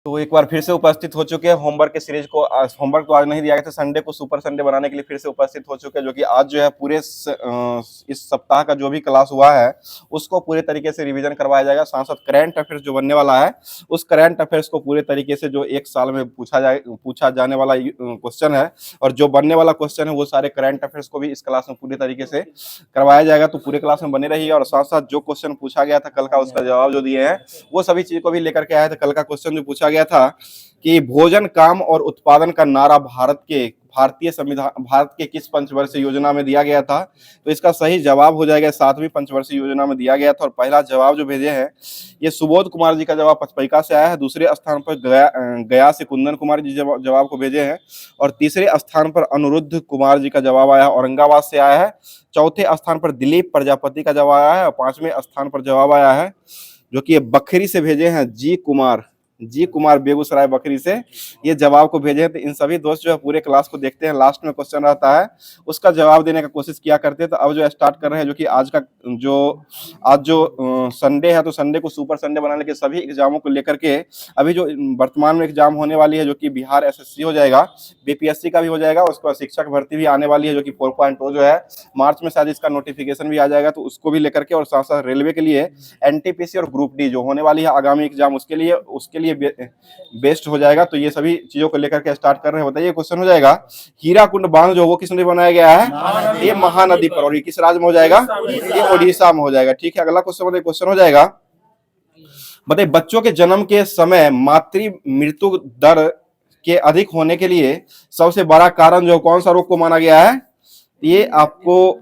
तो एक बार फिर से उपस्थित हो चुके हैं होमवर्क के सीरीज को। होमवर्क तो आज नहीं दिया गया था, संडे को सुपर संडे बनाने के लिए फिर से उपस्थित हो चुके हैं, जो कि आज जो है पूरे इस सप्ताह का जो भी क्लास हुआ है उसको पूरे तरीके से रिवीजन करवाया जाएगा। साथ साथ करंट अफेयर्स जो बनने वाला है उस करंट अफेयर्स को पूरे तरीके से जो एक साल में पूछा जाने वाला क्वेश्चन है और जो बनने वाला क्वेश्चन है वो सारे करंट अफेयर्स को भी इस क्लास में पूरे तरीके से करवाया जाएगा। तो पूरे क्लास में बने रहिए और साथ साथ जो क्वेश्चन पूछा गया था कल का उसका जवाब जो दिए हैं वो सभी चीज को भी लेकर के आया था। कल का क्वेश्चन जो पूछा गया था कि भोजन काम और उत्पादन का नारा भारत के किस पंचवर्षीय योजना में दिया गया था, तो इसका सही जवाब हो जाएगा 7वीं पंचवर्षीय योजना में दिया गया था। और पहला जवाब जो भेजे हैं ये सुबोध कुमार जी का जवाब पचपैका से आया है, दूसरे स्थान पर गया से कुंदन कुमार जी जवाब को भेजे हैं और तीसरे स्थान पर अनिरुद्ध कुमार जी का जवाब आया औरंगाबाद से आया है, चौथे स्थान पर दिलीप प्रजापति का जवाब आया है और 5वें स्थान पर जवाब आया है जो कि बखरी से भेजे हैं जी कुमार बेगूसराय बखरी से ये जवाब को भेजे हैं। तो इन सभी दोस्त जो है पूरे क्लास को देखते हैं, लास्ट में क्वेश्चन रहता है उसका जवाब देने का कोशिश किया करते हैं। तो अब जो स्टार्ट कर रहे हैं जो कि आज जो संडे है तो संडे को सुपर संडे बनाने के सभी एग्जामों को लेकर के अभी जो वर्तमान में एग्जाम होने वाली है जो कि बिहार एसएससी हो जाएगा, बीपीएससी का भी हो जाएगा, उसके बाद शिक्षक भर्ती भी आने वाली है जो कि 4.0 जो है मार्च में शायद इसका नोटिफिकेशन भी आ जाएगा, तो उसको भी लेकर के और साथ साथ रेलवे के लिए एनटीपीसी और ग्रुप डी जो होने वाली है आगामी एग्जाम उसके लिए बेस्ट हो जाएगा। तो ये सभी चीजों को लेकर के स्टार्ट कर रहे हैं। बताइए क्वेश्चन हो जाएगा हीराकुंड बांध जो वो किस नदी बनाया गया है, ये महानदी पर, और ये किस राज्य में हो जाएगा, ये ओडिशा में हो जाएगा। ठीक है, अगला क्वेश्चन हो जाएगा बताइए बच्चों के जन्म के समय मातृ मृत्यु दर के अधिक होने के लिए सबसे बड़ा कारण जो कौन सा रोग को माना गया है, ये आपको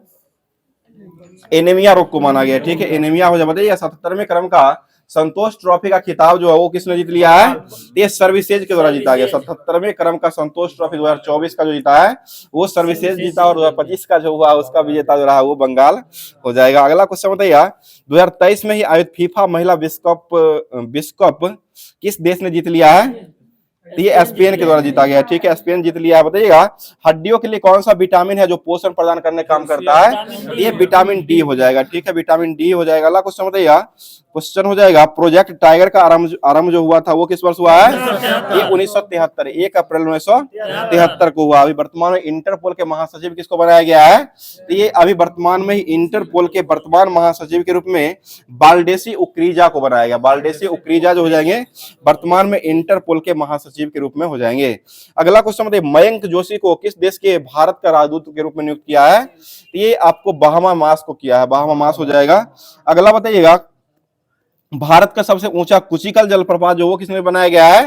एनीमिया रोग को माना गया। ठीक है, एनीमिया हो जाए। बताइए 77वें क्रम का संतोष ट्रॉफी का खिताब जो है वो किसने जीत लिया है, ये सर्विसेज के द्वारा जीता गया। 77वें क्रम का संतोष ट्रॉफी 2024 का जो जीता है वो सर्विसेज जीता और 2025 का जो हुआ उसका विजेता जो रहा वो बंगाल हो जाएगा। अगला क्वेश्चन बताइए 2023 में ही आयोजित फीफा महिला विश्व कप किस देश ने जीत लिया है, तो ये स्पेन के द्वारा जीता गया। ठीक है, स्पेन जीत लिया है। बताइएगा हड्डियों के लिए कौन सा विटामिन है जो पोषण प्रदान करने का काम करता है, ये विटामिन डी हो जाएगा। ठीक है, विटामिन डी हो जाएगा। अगला क्वेश्चन बताइएगा, क्वेश्चन हो जाएगा प्रोजेक्ट टाइगर का आरंभ जो हुआ था वो किस वर्ष हुआ है, ये 1973 1 अप्रैल 1973 को हुआ। अभी वर्तमान में इंटरपोल के महासचिव किसको बनाया गया है, तो ये अभी वर्तमान में ही इंटरपोल के वर्तमान महासचिव के रूप में बाल्डेसी उक्रीजा को बनाया गया। बाल्डेसी उक्रीजा जो हो जाएंगे वर्तमान में इंटरपोल के महासचिव के रूप में हो जाएंगे। अगला क्वेश्चन बताइए मयंक जोशी को किस देश के भारत का राजदूत के रूप में नियुक्त किया है, ये आपको बहामास को किया है, बहामास हो जाएगा। अगला बताइएगा भारत का सबसे ऊंचा कुचिकल जलप्रपात जो वो किसमें बनाया गया है,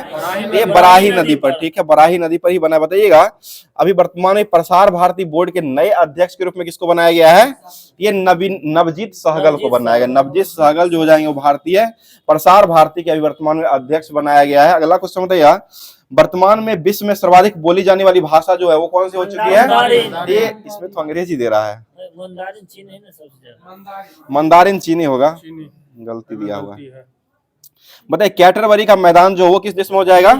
ये बराही नदी पर। ठीक है, बराही नदी पर ही बना। बताइएगा अभी वर्तमान में प्रसार भारती बोर्ड के नए अध्यक्ष के रूप में किसको बनाया गया है, ये नवजीत सहगल को बनाया गया। नवजीत सहगल जो हो जाएंगे वो भारतीय प्रसार भारती के अभी वर्तमान में अध्यक्ष बनाया गया है। अगला क्वेश्चन बताइए वर्तमान में विश्व में सर्वाधिक बोली जाने वाली भाषा जो है वो कौन सी हो चुकी है, ये इसमें तो अंग्रेजी दे रहा है, मंदारिन चीनी होगा, गलती दिया हुआ है। बताइए कैटरबरी का मैदान जो वो किस देश में हो जाएगा,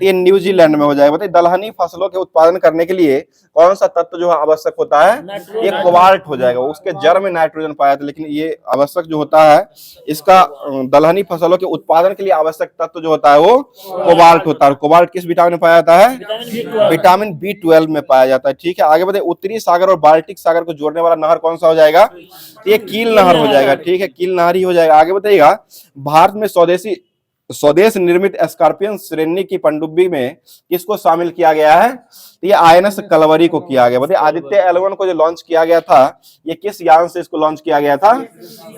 ये न्यूजीलैंड में हो जाएगा। बताइए दलहनी फसलों के उत्पादन करने के लिए कौन सा तत्व जो है आवश्यक होता है, ये कोबाल्ट हो जाएगा। उसके जड़ में नाइट्रोजन पाया था लेकिन ये आवश्यक जो होता है इसका दलहनी फसलों के उत्पादन के लिए आवश्यक तत्व जो होता है वो कोबाल्ट होता है। कोबाल्ट किस विटामिन में पाया जाता है, विटामिन B12 में पाया जाता है। ठीक है, आगे बताइए उत्तरी सागर और बाल्टिक सागर को जोड़ने वाला नहर कौन सा हो जाएगा, ये कील नहर हो जाएगा। ठीक है, कील नहर ही हो जाएगा। आगे बताइएगा भारत में स्वदेश निर्मित स्कॉर्पियन श्रेणी की पनडुब्बी में किसको शामिल किया गया है, तो ये INS कलवरी को किया गया। बताइए आदित्य L1 को जो लॉन्च किया गया था ये किस यान से इसको लॉन्च किया गया था,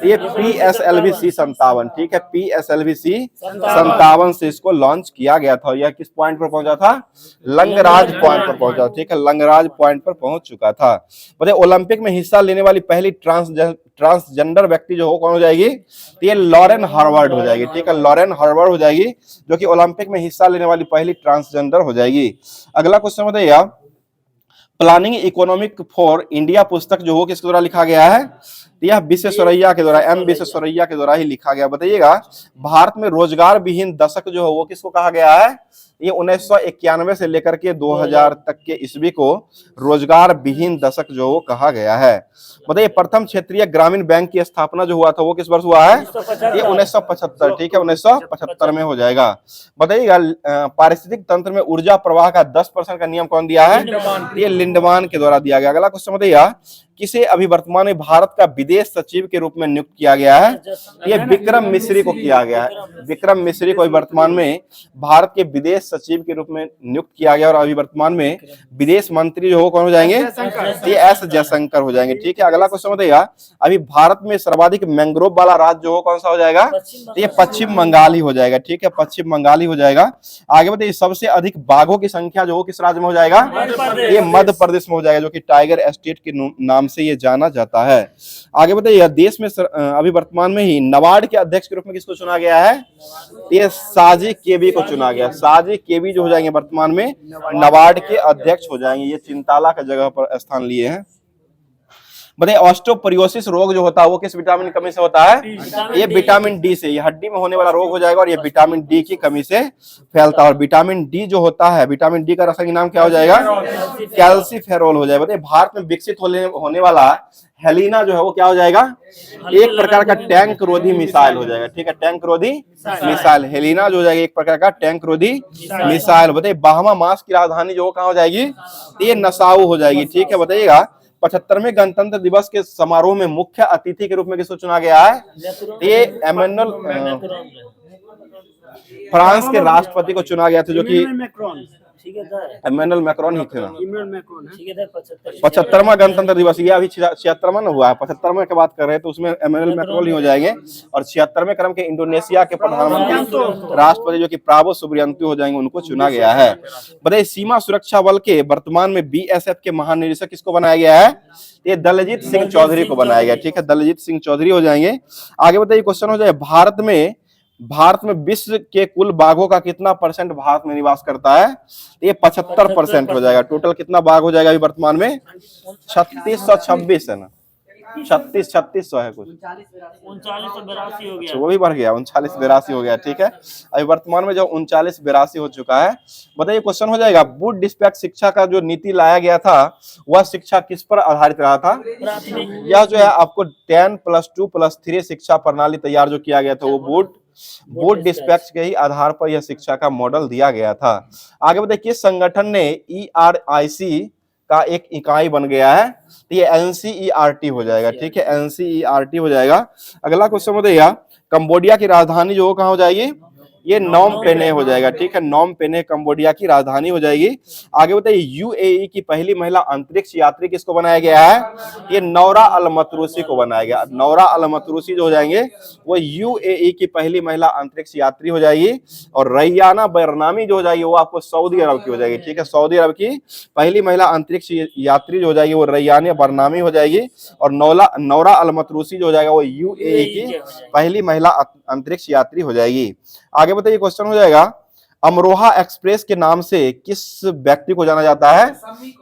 ये PSLV C57। ठीक है, PSLV C57 से इसको लॉन्च किया गया था। यह किस पॉइंट पर पहुंचा था, लंगराज पॉइंट पर पहुंचा। ठीक है, लंगराज पॉइंट पर पहुंच चुका था। बताइए ओलंपिक में हिस्सा लेने वाली पहली ट्रांसजेंडर व्यक्ति जो हो कौन हो जाएगी, तो ये लॉरेन हार्वर्ड हो जाएगी। ठीक है, लॉरेन हार्वर्ड हो जाएगी जो कि ओलंपिक में हिस्सा लेने वाली पहली ट्रांसजेंडर हो जाएगी। अगला क्वेश्चन बताइए प्लानिंग इकोनॉमिक फॉर इंडिया पुस्तक जो हो किसके द्वारा लिखा गया है, तो यह विश्वेश्वरैया के द्वारा, एम विश्वेश्वरैया के द्वारा ही लिखा गया। बताइएगा भारत में रोजगार विहीन दशक जो है वो किसको कहा गया है? ये 1991 से लेकर के 2000 तक के ईस्वी को रोजगार विहीन दशक जो वो कहा गया है। बताइए प्रथम क्षेत्रीय ग्रामीण बैंक की स्थापना जो हुआ था वो किस वर्ष हुआ है? ये 1975, ठीक है, 1975 में हो जाएगा। बताइएगा पारिस्थितिक तंत्र में ऊर्जा प्रवाह का 10% का नियम कौन दिया है? ये लिंडमान के द्वारा दिया गया। अगला क्वेश्चन बताइएगा किसे अभी वर्तमान में भारत का विदेश सचिव के रूप में नियुक्त किया गया है? ये विक्रम मिश्री को किया गया है। विक्रम मिश्री को वर्तमान में भारत के विदेश सचिव के रूप में नियुक्त किया गया और अभी वर्तमान में विदेश मंत्री जो हो कौन हो जाएंगे? ये एस जयशंकर हो जाएंगे, ठीक है। अगला क्वेश्चन बताइएगा अभी भारत में सर्वाधिक मैंग्रोव वाला राज्य जो हो कौन सा हो जाएगा? ये पश्चिम बंगाल ही हो जाएगा, ठीक है, पश्चिम बंगाल ही हो जाएगा। आगे बताइए सबसे अधिक बाघों की संख्या जो हो किस राज्य में हो जाएगा? ये मध्य प्रदेश में हो जाएगा, जो कि टाइगर स्टेट के नाम से ये जाना जाता है। आगे बताइए देश में अभी वर्तमान में ही नाबार्ड के अध्यक्ष के रूप में किसको चुना गया है? ये साजी केबी को चुना गया। साजी केबी जो हो जाएंगे वर्तमान में नाबार्ड के अध्यक्ष हो जाएंगे। ये चिंताला का जगह पर स्थान लिए हैं। बताइए ऑस्टियोपोरोसिस रोग जो होता है वो किस विटामिन की कमी से होता है? ये विटामिन डी से। ये हड्डी में होने वाला रोग हो जाएगा और ये विटामिन डी की कमी से फैलता है। और विटामिन डी जो होता है, विटामिन डी का रासायनिक नाम क्या हो जाएगा? कैल्सीफेरोल हो जाएगा। बताइए भारत में विकसित होने वाला हेलिना जो है वो क्या हो जाएगा? एक प्रकार का टैंक रोधी मिसाइल हो जाएगा, ठीक है, टैंक रोधी मिसाइल। हेलिना जो हो जाएगा एक प्रकार का टैंक रोधी मिसाइल। बताइए बाहामा मास की राजधानी जो कहाँ हो जाएगी? ये नसाऊ हो जाएगी, ठीक है। बताइएगा 75वें गणतंत्र दिवस के समारोह में मुख्य अतिथि के रूप में किसको चुना गया है? ये एमेनुअल फ्रांस के राष्ट्रपति को चुना गया था, जो कि एमेनुअल मैक्रोन ही थे ना। 75वां गणतंत्र दिवस, ये अभी 76वां ना हुआ है, 75वें की बात कर रहे हैं तो उसमें एमेनुअल मैक्रोन ही हो जाएंगे। और 76वें क्रम के इंडोनेशिया के प्रधानमंत्री राष्ट्रपति जो कि प्राबो सुबियांतो हो जाएंगे, उनको चुना गया है। बताइए सीमा सुरक्षा बल के वर्तमान में बीएसएफ के महानिदेशक किसको बनाया गया है? ये दलजीत सिंह चौधरी को बनाया गया, ठीक है, दलजीत सिंह चौधरी हो जाएंगे। आगे बताइए क्वेश्चन हो जाए भारत में विश्व के कुल बाघों का कितना परसेंट भारत में निवास करता है? ये 75% हो जाएगा। टोटल कितना बाघ हो जाएगा अभी वर्तमान में? 3626 है ना, 3600 है कुछ, 3982 हो गया, वो भी बढ़ गया, 3982 हो गया, ठीक है। अभी वर्तमान में जो 3982 हो चुका है। बताइए क्वेश्चन हो जाएगा बूथ डिस्पैच शिक्षा का जो नीति लाया गया था वह शिक्षा किस पर आधारित रहा था? यह जो है आपको 10+2+3 शिक्षा प्रणाली तैयार जो किया गया था वो बूथ डिस्पैच के ही आधार पर यह शिक्षा का मॉडल दिया गया था। आगे बताइए किस संगठन ने ERIC का एक इकाई बन गया है? तो ये NCERT हो जाएगा, ठीक है, NCERT हो जाएगा। अगला क्वेश्चन बताइएगा कंबोडिया की राजधानी जो कहाँ हो जाएगी? ये नोम पेने हो जाएगा, ठीक है, नोम पेने कंबोडिया की राजधानी हो जाएगी। आगे बताइए UAE की पहली महिला अंतरिक्ष यात्री किसको बनाया गया है? ये नौरा अल मतरूसी को बनाया गया। नौरा अल मतरूसी जो हो जाएंगे वो UAE की पहली महिला अंतरिक्ष यात्री हो जाएगी। और रैयाना बरनामी जो हो जाएगी वो आपको सऊदी अरब की हो जाएगी, ठीक है, सऊदी अरब की पहली महिला अंतरिक्ष यात्री जो हो जाएगी वो रैयाना बरनामी हो जाएगी। और नौरा अल मतरूसी जो हो जाएगा वो UAE की पहली महिला अंतरिक्ष यात्री हो जाएगी। आगे बताइए क्वेश्चन हो जाएगा अमरोहा एक्सप्रेस के नाम से किस व्यक्ति को जाना जाता है?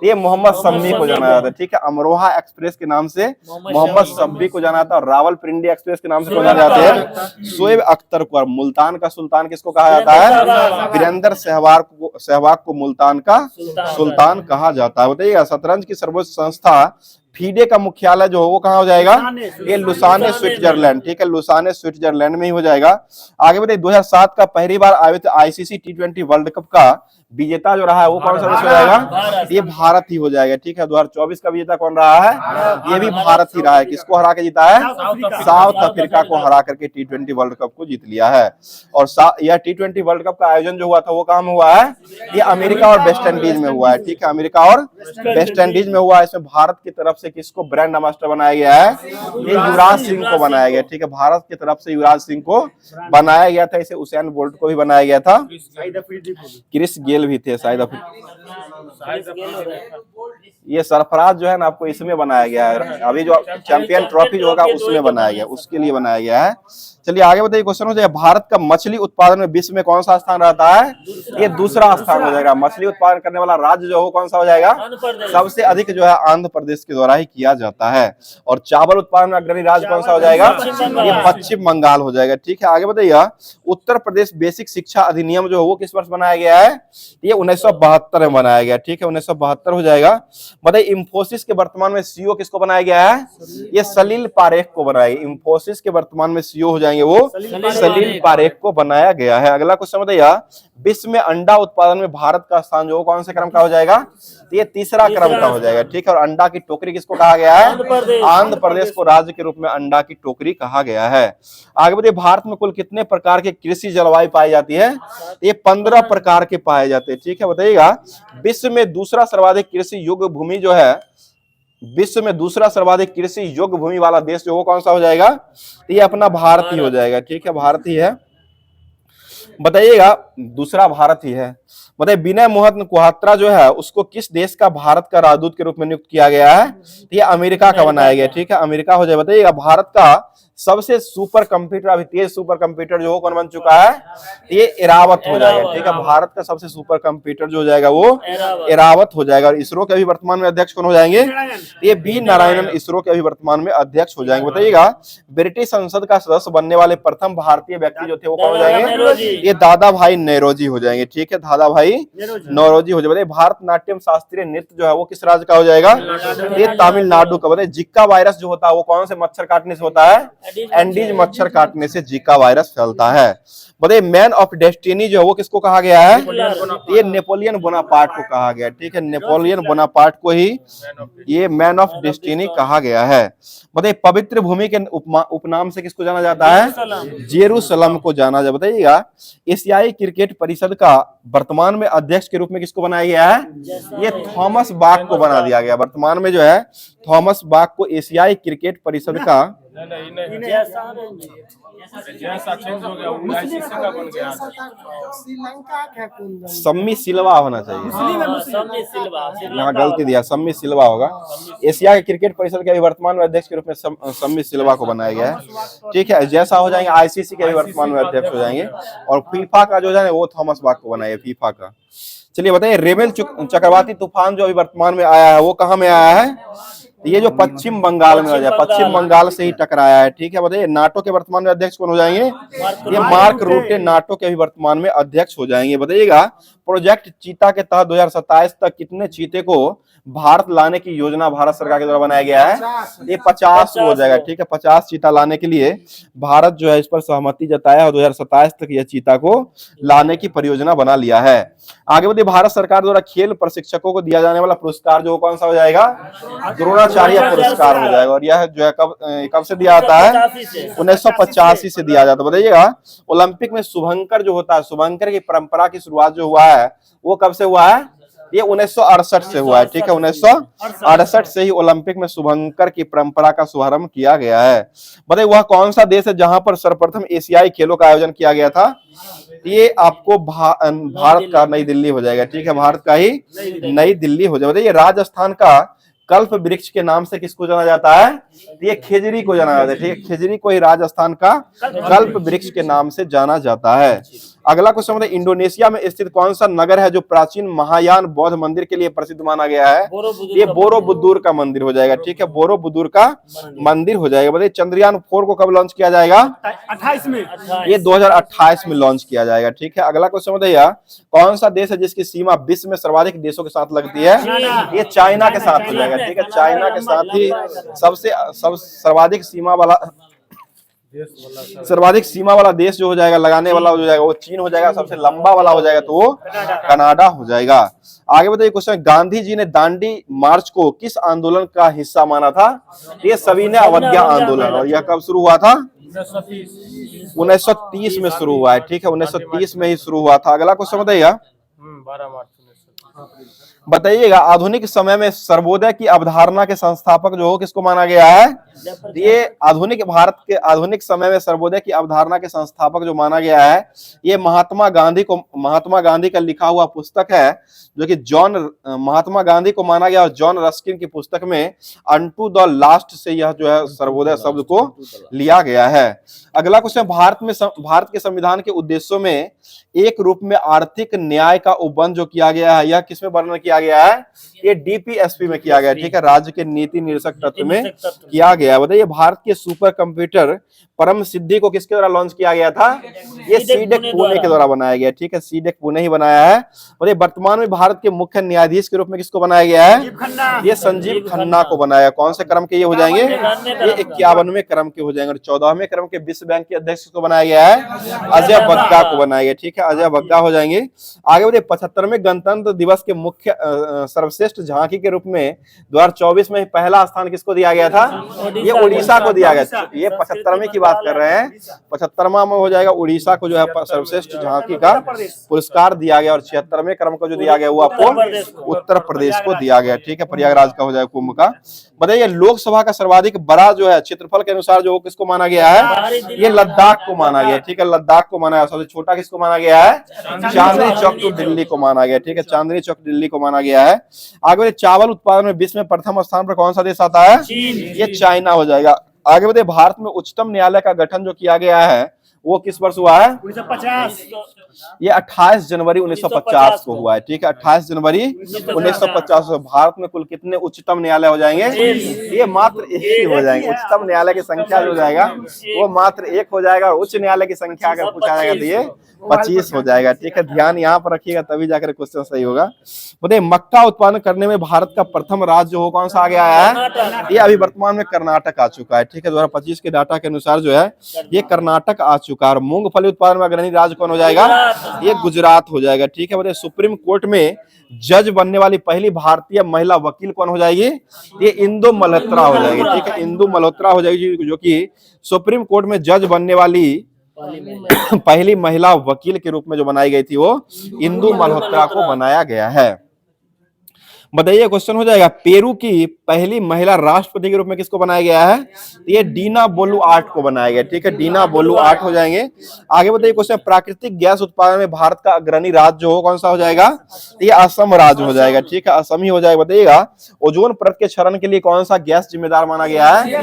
ये मोहम्मद शम्मी को जाना जाता है, ठीक है, अमरोहा एक्सप्रेस के नाम से मोहम्मद शम्मी को जाना जाता है। और रावलपिंडी एक्सप्रेस के नाम से कौन जाना जाते हैं? शोएब अख्तर को। और मुल्तान का सुल्तान किसको कहा जाता है? वीरेंद्र सहवाग को मुल्तान का सुल्तान कहा जाता है। बताइएगा शतरंज की सर्वोच्च संस्था फीडे का मुख्यालय जो वो कहाँ हो जाएगा? ये लुसाने स्विट्जरलैंड, ठीक है, लुसाने स्विट्जरलैंड में ही हो जाएगा। आगे बताइए 2007 का पहली बार आयोजित ICC T20 वर्ल्ड कप का विजेता जो रहा है वो कौन सा देश हो जाएगा? ये भारत ही हो जाएगा, ठीक है। 2024 का विजेता कौन रहा है? ये भी भारत ही रहा है। किसको हरा के जीता है? साउथ अफ्रीका को हरा करके T20 वर्ल्ड कप को जीत लिया है। और यह T20 वर्ल्ड कप का आयोजन जो हुआ था वो कहाँ में हुआ है? ये अमेरिका और वेस्ट इंडीज में हुआ है, ठीक है, अमेरिका और वेस्ट इंडीज में हुआ है। इसमें भारत की तरफ से किसको ब्रांड एम्बेसडर बनाया गया है? ये युवराज सिंह को बनाया गया, ठीक है, भारत की तरफ से युवराज सिंह को बनाया गया था। इसे उसेन बोल्ट को भी बनाया गया था, क्रिस गेल भी थे शायद। ये सरफराज जो है ना आपको इसमें बनाया गया है, अभी जो चैंपियन ट्रॉफी जो होगा उसमें बनाया गया, उसके लिए बनाया गया है। चलिए आगे बताइए, क्वेश्चन हो जाएगा भारत का मछली उत्पादन में विश्व में कौन सा स्थान रहता है? ये दूसरा स्थान हो जाएगा। मछली उत्पादन करने वाला राज्य जो हो कौन सा हो जाएगा? सबसे अधिक जो है आंध्र प्रदेश के द्वारा ही किया जाता है। और चावल उत्पादन में अग्रणी राज्य कौन सा हो जाएगा? ये पश्चिम बंगाल हो जाएगा। ठीक है, आगे बताइए, उत्तर प्रदेश बेसिक शिक्षा अधिनियम जो है वो किस वर्ष बनाया गया है? ये 1972 में बनाया गया। ठीक है, 1972 हो जाएगा। बताइए, इंफोसिस के वर्तमान में सीईओ किसको बनाया गया है? ये सलील पारेख को बनाया गया। इंफोसिस के वर्तमान में सीईओ हो जाएंगे वो सलील पारेख को बनाया गया है। अगला क्वेश्चन बताइए, विश्व में अंडा उत्पादन में भारत का स्थान जो कौन से क्रम का हो जाएगा? ये तीसरा क्रम का हो जाएगा। ठीक है, और अंडा की टोकरी किसको कहा गया है? आंध्र प्रदेश को राज्य के रूप में अंडा की टोकरी कहा गया है। आगे बताइए, भारत में कुल कितने प्रकार के कृषि जलवायु पाई जाती है? ये 15 प्रकार के पाए जाते हैं। ठीक है, बताइएगा, विश्व में दूसरा सर्वाधिक कृषि योग्य भूमि जो है, विश्व में दूसरा सर्वाधिक कृषि योग्य भूमि वाला देश जो वो कौन सा हो जाएगा? तो ये अपना भारत ही हो जाएगा। ठीक है, भारत ही है। बताइएगा, दूसरा भारत ही है। बताइए, विनय मोहन क्वात्रा जो है उसको किस देश का भारत का राजदूत के रूप में नियुक्त किया गया है? ये अमेरिका का बनाया गया। ठीक है, अमेरिका हो जाए। बताइएगा, भारत का सबसे सुपर कंप्यूटर, अभी तेज सुपर कंप्यूटर जो कौन बन चुका है? ये एरावत हो जाएगा। ठीक है, भारत का सबसे सुपर कंप्यूटर जो हो जाएगा वो एरावत हो जाएगा। और इसरो के अभी वर्तमान में अध्यक्ष कौन हो जाएंगे? ये बी नारायणन इसरो के अभी वर्तमान में अध्यक्ष हो जाएंगे। बताइएगा, ब्रिटिश संसद का सदस्य बनने वाले प्रथम भारतीय व्यक्ति जो थे वो कौन हो जाएंगे? ये दादा भाई नौरोजी हो जाएंगे। ठीक है, दादा भाई नौरोजी हो जाएंगे। भारतनाट्यम शास्त्रीय नृत्य जो है वो किस राज्य का हो जाएगा? ये तमिलनाडु का। बताइए, जिक्का वायरस जो होता है वो कौन से मच्छर काटने से होता है? एंडीज मच्छर काटने से जिका वायरस फैलता है। बताइए, मैन ऑफ डेस्टिनी जो है वो किसको कहा गया है? ये नेपोलियन बोनापार्ट को कहा गया। ठीक है, नेपोलियन बोनापार्ट को ही ये मैन ऑफ डेस्टिनी कहा गया है। बताइए, पवित्र भूमि के उपनाम से किसको जाना जाता है? जेरूसलम को जाना जाता। बताइएगा, एशियाई क्रिकेट परिषद का वर्तमान में अध्यक्ष के रूप में किसको बनाया गया है? ये थॉमस बाक को बना दिया गया। वर्तमान में जो है थॉमस बाक को एशियाई क्रिकेट परिषद का सम्मी सिल्वा होना चाहिए, यहाँ गलती दिया, सम्मी सिल्वा होगा। एशिया के क्रिकेट परिषद के अभी वर्तमान में अध्यक्ष के रूप में सम्मी सिल्वा को बनाया गया है। ठीक है, जैसा हो जाएंगे आईसीसी के अभी वर्तमान में अध्यक्ष हो जाएंगे। और फीफा का जो है वो थॉमस बाक को बनाया फीफा का। चलिए बताइए, रेमेल चक्रवाती तूफान जो अभी वर्तमान में आया है वो कहाँ में आया है? ये जो पश्चिम बंगाल में हो जाए, पश्चिम बंगाल से ही टकराया है। ठीक है, बताइए, नाटो के वर्तमान में अध्यक्ष कौन हो जाएंगे? ये मार्क रूटे नाटो के भी वर्तमान में अध्यक्ष हो जाएंगे। बताइएगा, प्रोजेक्ट चीता के तहत 2027 तक कितने चीते को भारत लाने की योजना भारत सरकार के द्वारा बनाया गया है? ये 50 हो जाएगा। ठीक है, 50 चीता लाने के लिए भारत जो है इस पर सहमति जताया और 2027 तक यह चीता को लाने की परियोजना बना लिया है। आगे बढ़िए, भारत सरकार द्वारा खेल प्रशिक्षकों को दिया जाने वाला पुरस्कार जो कौन सा हो जाएगा? द्रोणाचार्य पुरस्कार हो जाएगा। और यह जो है कब से दिया जाता है? 1985 से दिया जाता है। बताइएगा, ओलंपिक में शुभंकर जो होता है, शुभंकर की परंपरा की शुरुआत जो हुआ है वो कब से हुआ है? ये 1968 से हुआ है। ठीक है, 1968 से ही ओलंपिक में शुभंकर की परंपरा का शुभारंभ किया गया है। बताइए, वह कौन सा देश है जहां पर सर्वप्रथम एशियाई खेलों का आयोजन किया गया था? ये आपको भारत का नई दिल्ली हो जाएगा। ठीक है, भारत का ही नई दिल्ली हो जाएगा। बताइए, राजस्थान का कल्प वृक्ष के नाम से किसको जाना जाता है? ये खेजड़ी को जाना जाता है। ठीक है, खेजड़ी को ही राजस्थान का कल्प वृक्ष के नाम से जाना जाता है। अगला क्वेश्चन बताइए, इंडोनेशिया में स्थित कौन सा नगर है जो प्राचीन महायान बौद्ध मंदिर के लिए प्रसिद्ध माना गया है? ये बोरोबुदुर का मंदिर हो जाएगा। ठीक है, बोरोबुदुर का मंदिर हो जाएगा। बताइए, चंद्रयान 4 को कब लॉन्च किया जाएगा? 28 में। ये 2028 में लॉन्च किया जाएगा। ठीक है, अगला क्वेश्चन बताइए, कौन सा देश है जिसकी सीमा विश्व में सर्वाधिक देशों के साथ लगती है? ये चाइना के साथ हो जाएगा। ठीक है, चाइना के साथ ही सर्वाधिक सीमा वाला देश जो हो जाएगा, लगाने वाला हो जाएगा वो चीन हो जाएगा। सबसे लंबा वाला हो जाएगा तो वो कनाडा हो जाएगा। आगे बताइए क्वेश्चन, गांधी जी ने दांडी मार्च को किस आंदोलन का हिस्सा माना था? ये सविनय अवज्ञा आंदोलन। और यह कब शुरू हुआ था? 1930 में शुरू हुआ है। ठीक है, 1930 में ही शुरू हुआ था। अगला क्वेश्चन बताइएगा, बताइएगा आधुनिक समय में सर्वोदय की अवधारणा के संस्थापक जो हो किसको माना गया है? ये आधुनिक समय में सर्वोदय की अवधारणा के संस्थापक जो माना गया है, ये महात्मा गांधी का लिखा हुआ पुस्तक है, जो कि महात्मा गांधी को माना गया। और जॉन रस्किन की पुस्तक में अनटू द लास्ट से यह जो है सर्वोदय शब्द को लिया गया है। अगला क्वेश्चन, भारत के संविधान के उद्देश्यों में एक रूप में आर्थिक न्याय का उपबंध जो किया गया है, यह किसमें वर्णन किया गया है? ये डीपीएसपी में किया गया है, ठीक है, राज्य के नीति निर्देशक तत्व में किया गया। बताइए भारत के सुपर कंप्यूटर परम सिद्धि को किसके द्वारा लॉन्च किया गया था? ये सीडेक पुणे के द्वारा बनाया गया, ठीक है, सीडेक पुणे ही बनाया है। बताइए वर्तमान में भारत के मुख्य न्यायाधीश के रूप में किसको बनाया गया है? ये संजीव खन्ना को बनाया। कौन से क्रम के ये हो जाएंगे? ये 51वें क्रम के हो जाएंगे। और 14वें क्रम के विश्व बैंक के अध्यक्ष को बनाया गया है? अजय बग्गा को बनाया गया, ठीक है, अजय बग्गा हो जाएंगे। आगे बढ़े, 75वें गणतंत्र दिवस के मुख्य सर्वश्रेष्ठ झांकी के रूप में 2024 में पहला स्थान किसको दिया गया था? ये उड़ीसा को दिया गया। ये 75वें की बात कर रहे हैं, 75वां में हो जाएगा उड़ीसा को जो है सर्वश्रेष्ठ झांकी का पुरस्कार दिया गया। और 76वें क्रम को जो दिया गया वो आपको उत्तर प्रदेश को दिया गया, ठीक है, प्रयागराज का हो जाएगा कुंभ का। बताइए लोकसभा का सर्वाधिक बड़ा जो है क्षेत्रफल के अनुसार जो किसको माना गया है? ये लद्दाख को माना गया, ठीक है, लद्दाख को माना गया। सबसे छोटा किसको माना गया है? चांदनी चौक तो दिल्ली को माना गया, ठीक है, चांदनी चौक दिल्ली को माना गया है। आगे चावल उत्पादन में विश्व में प्रथम स्थान पर कौन सा देश आता है? ये चाइना हो जाएगा। आगे बढ़े, भारत में उच्चतम न्यायालय का गठन जो किया गया है वो किस वर्ष हुआ है? 1950। ये 28 जनवरी 1950 को हुआ है, ठीक है, 28 जनवरी 1950। भारत में कुल कितने उच्चतम न्यायालय हो जाएंगे? ये मात्र एक ही हो जाएंगे। उच्चतम न्यायालय की संख्या जो जाएगा वो मात्र एक हो जाएगा। और उच्च न्यायालय की संख्या अगर पूछा जाएगा तो ये 25 हो जाएगा, ठीक है, ध्यान यहाँ पर रखिएगा तभी जाकर क्वेश्चन सही होगा। बताइए मक्का उत्पादन करने में भारत का प्रथम राज्य हो कौन सा आ गया है? ये अभी वर्तमान में कर्नाटक आ चुका है, ठीक है, 2025 के डाटा के अनुसार जो है ये कर्नाटक आ चुका है। मूंगफली उत्पादन में अग्रणी राज्य कौन हो जाएगा? ये गुजरात हो जाएगा, ठीक है। बताइए सुप्रीम कोर्ट में जज बनने वाली पहली भारतीय महिला वकील कौन हो जाएगी? ये इंदु मल्होत्रा हो जाएगी, ठीक है, इंदु मल्होत्रा हो जाएगी, जो कि सुप्रीम कोर्ट में जज बनने वाली पहली महिला वकील के रूप में जो बनाई गई थी वो इंदु मल्होत्रा को बनाया गया है। बताइए क्वेश्चन हो जाएगा पेरू की पहली महिला राष्ट्रपति के रूप में किसको बनाया गया है? ये डीना बोलुआर्ट को बनाया गया, ठीक है, डीना बोलुआर्ट हो जाएंगे। आगे बताइए क्वेश्चन प्राकृतिक गैस उत्पादन में भारत का अग्रणी राज्य जो हो कौन सा हो जाएगा? ये असम राज्य हो जाएगा, ठीक है, असम ही हो जाएगा। बताइएगा ओजोन परत के क्षरण के लिए कौन सा गैस जिम्मेदार माना गया है? ये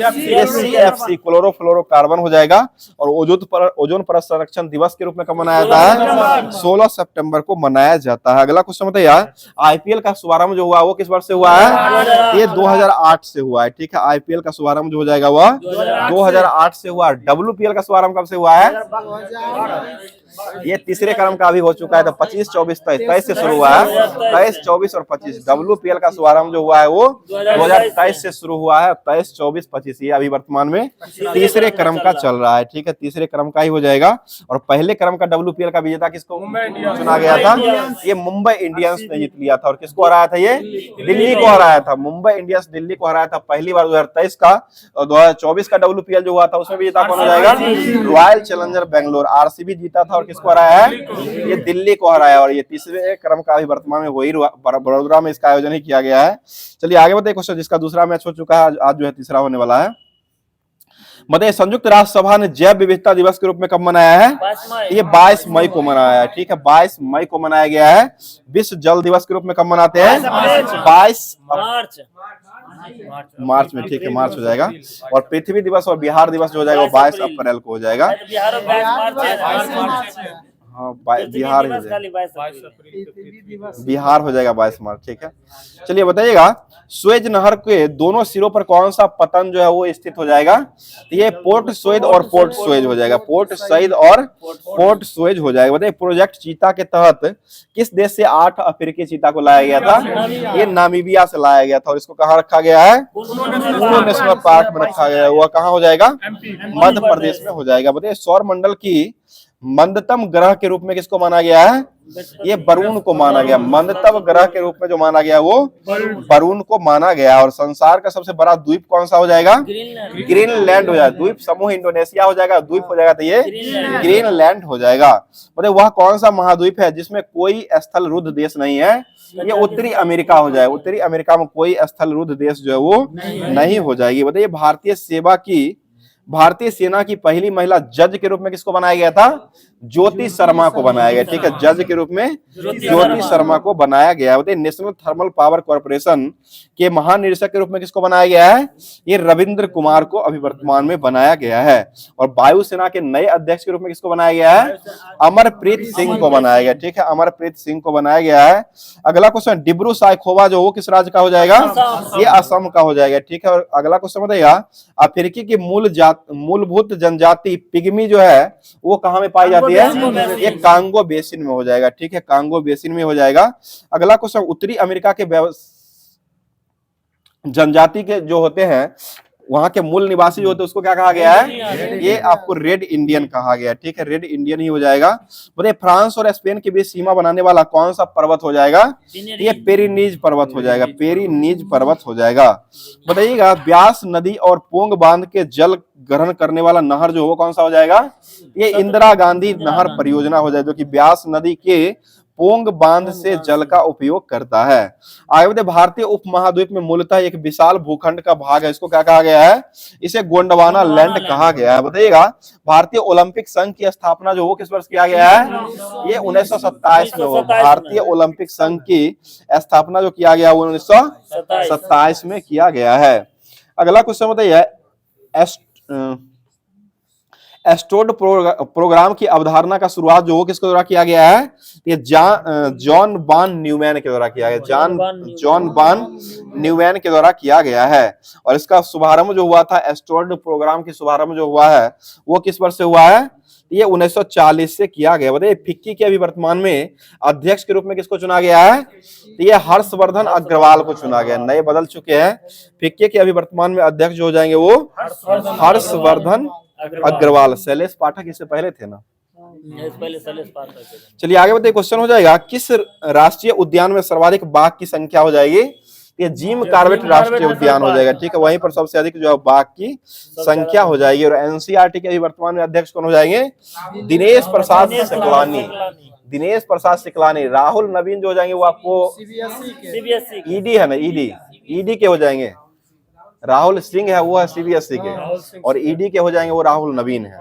CFC क्लोरोफ्लोरोकार्बन हो जाएगा। और ओजोन परत संरक्षण दिवस के रूप में कब मनाया जाता है? 16 सितंबर को मनाया जाता है। अगला क्वेश्चन बताइए IPL का शुभारंभ जो हुआ वो किस वर्ष से हुआ है? ये 2008 से हुआ है, ठीक है, IPL का शुभारंभ जो हो जाएगा वह 2008 से हुआ। WPL का शुभारंभ कब से हुआ है? ये तीसरे क्रम का भी हो चुका है, तो 25, 24, 23 से शुरू हुआ है, 23, 24 और 25। WPL का शुभारंभ जो हुआ है वो 2023 से शुरू हुआ है, 23, 24, 25 ये अभी वर्तमान में तीसरे क्रम का चल रहा है, ठीक है, तीसरे क्रम का ही हो जाएगा। और पहले क्रम का WPL का विजेता किसको चुना गया था? ये मुंबई इंडियंस ने जीत लिया था। और किसको हराया था? ये दिल्ली को हराया था, मुंबई इंडियंस दिल्ली को हराया था पहली बार 2023 का। और 2024 का WPL जो हुआ था उसमें विजेता कौन हो जाएगा? रॉयल चैलेंजर बेंगलोर RCB जीता था। और किसको हराया है? ये दिल्ली को हराया। और ये तीसरे क्रम का भी वर्तमान में वही बड़ोदरा में इसका आयोजन ही किया गया है। चलिए आगे बताइए क्वेश्चन, जिसका दूसरा मैच हो चुका है, आज जो है तीसरा होने वाला है। बताइए संयुक्त राष्ट्र सभा ने जैव विविधता दिवस के रूप में कब मनाया है? ये 22 मई को मनाया है, ठीक है, 22 मई को मनाया गया है। विश्व जल दिवस के रूप में कब मनाते हैं? 22 मार्च में, ठीक है, मार्च हो जाएगा। और पृथ्वी दिवस और बिहार दिवस जो हो जाएगा वो 22 अप्रैल को हो जाएगा। हाँ बिहार हो जाएगा 22 मार्च, ठीक है। चलिए बताइएगा स्वेज नहर के दोनों सिरों पर कौन सा पतन जो है वो स्थित हो जाएगा? ये पोर्ट स्वेद और पोर्ट स्वेज हो जाएगा, पोर्ट सईद और पोर्ट स्वेज हो जाएगा। बताइए प्रोजेक्ट चीता के तहत किस देश से 8 अफ्रीकी चीता को लाया गया था? ये नामीबिया से लाया गया था। और इसको कहाँ रखा गया है? कूनो नेशनल पार्क में रखा गया है। वह कहाँ हो जाएगा? मध्य प्रदेश में हो जाएगा। बताइए सौर मंडल की मंदतम ग्रह के रूप में किसको माना गया है? ये वरुण को माना गया। मंदतम ग्रह के रूप में जो माना गया वो वरुण को माना गया। और संसार का सबसे बड़ा द्वीप कौन सा हो जाएगा? ग्रीनलैंड। ग्रीनलैंड हो जाएगा। द्वीप समूह इंडोनेशिया हो जाएगा, द्वीप हो जाएगा तो ये ग्रीनलैंड हो जाएगा। मतलब वह कौन सा महाद्वीप है जिसमें कोई स्थल रुद्ध देश नहीं है? ये उत्तरी अमेरिका हो जाएगा। उत्तरी अमेरिका में कोई स्थल रुद्ध देश जो है वो नहीं हो जाएगी। बताइए भारतीय सेना की पहली महिला जज के रूप में किसको बनाया गया था? ज्योति शर्मा को बनाया गया। ठीक है, जज के रूप में ज्योति शर्मा को बनाया गया। बताइए नेशनल थर्मल पावर कॉर्पोरेशन के महानिदेशक के रूप में किसको बनाया गया है? ये रविंद्र कुमार को अभी वर्तमान में बनाया गया है। और वायुसेना के नए अध्यक्ष के रूप में किसको बनाया गया है? अमरप्रीत सिंह को बनाया गया। ठीक है, अमरप्रीत सिंह को बनाया गया है। अगला क्वेश्चन, डिब्रू साइखोवा जो वो किस राज्य का हो जाएगा? ये असम का हो जाएगा। ठीक है, और अगला क्वेश्चन बताइएगा, अफ्रीकी की मूलभूत जनजाति पिग्मी जो है वो कहाँ में पाई जाती है? ये कांगो बेसिन में हो जाएगा। ठीक है, कांगो बेसिन में हो जाएगा। अगला क्वेश्चन, उत्तरी अमेरिका के जनजाति के जो होते हैं वहां के मूल निवासी जो होते हैं उसको क्या कहा गया है? ये आपको रेड इंडियन कहा गया। ठीक है, रेड इंडियन ही हो जाएगा। बोले फ्रांस और स्पेन के बीच सीमा बनाने वाला कौन सा पर्वत हो जाएगा? ये पेरिनीज पर्वत हो जाएगा। पेरिनीज पर्वत हो जाएगा। बताइएगा, ब्यास नदी और पोंग बांध के जल ग्रहण करने वाला नहर जो वो कौन सा हो जाएगा? ये इंदिरा गांधी नहर परियोजना हो जाएगी, जो कि ब्यास नदी के पोंग बांध से जल का उपयोग करता है। आगे भारतीय उपमहाद्वीप में मूलतः एक विशाल भूखंड का भाग है, इसको क्या कहा गया है? इसे गोंडवाना लैंड कहा गया है। बताइएगा, भारतीय ओलंपिक संघ की स्थापना जो वो किस वर्ष किया गया है? ये 1927 में हुआ। भारतीय ओलंपिक संघ की स्थापना जो किया गया वो 1927 में किया गया है। अगला क्वेश्चन बताइए, एस्ट्रोड प्रोग्राम की अवधारणा का शुरुआत जो किसके द्वारा किया गया है? ये जॉन बान न्यूमैन के द्वारा किया गया। जॉन बान न्यूमैन के द्वारा किया गया है। और इसका शुभारंभ जो हुआ था, एस्ट्रोड प्रोग्राम की शुभारंभ जो हुआ है वो किस वर्ष से हुआ है? ये 1940 से किया गया। बताइए फिक्की के अभी वर्तमान में अध्यक्ष के रूप में किसको चुना गया है? तो ये हर्षवर्धन अग्रवाल को चुना गया। नए बदल चुके हैं। फिक्की के अभी वर्तमान में अध्यक्ष जो हो जाएंगे वो हर्षवर्धन अग्रवाल। शैलेश पाठक इससे पहले थे ना? चलिए आगे बताइए, क्वेश्चन हो जाएगा, किस राष्ट्रीय उद्यान में सर्वाधिक बाघ की संख्या हो जाएगी? ये जिम कॉर्बेट राष्ट्रीय उद्यान हो जाएगा। ठीक है, वहीं पर सबसे अधिक जो है बाघ की संख्या हो जाएगी। और एनसीईआरटी के अभी वर्तमान में अध्यक्ष कौन हो जाएंगे? दिनेश प्रसाद सिकलानी। दिनेश प्रसाद सिकलानी। राहुल नवीन जो हो जाएंगे वो आपको ईडी है ना, ईडी के हो जाएंगे। राहुल सिंह है वो है सीबीएसई के, और ईडी के हो जाएंगे वो राहुल नवीन है।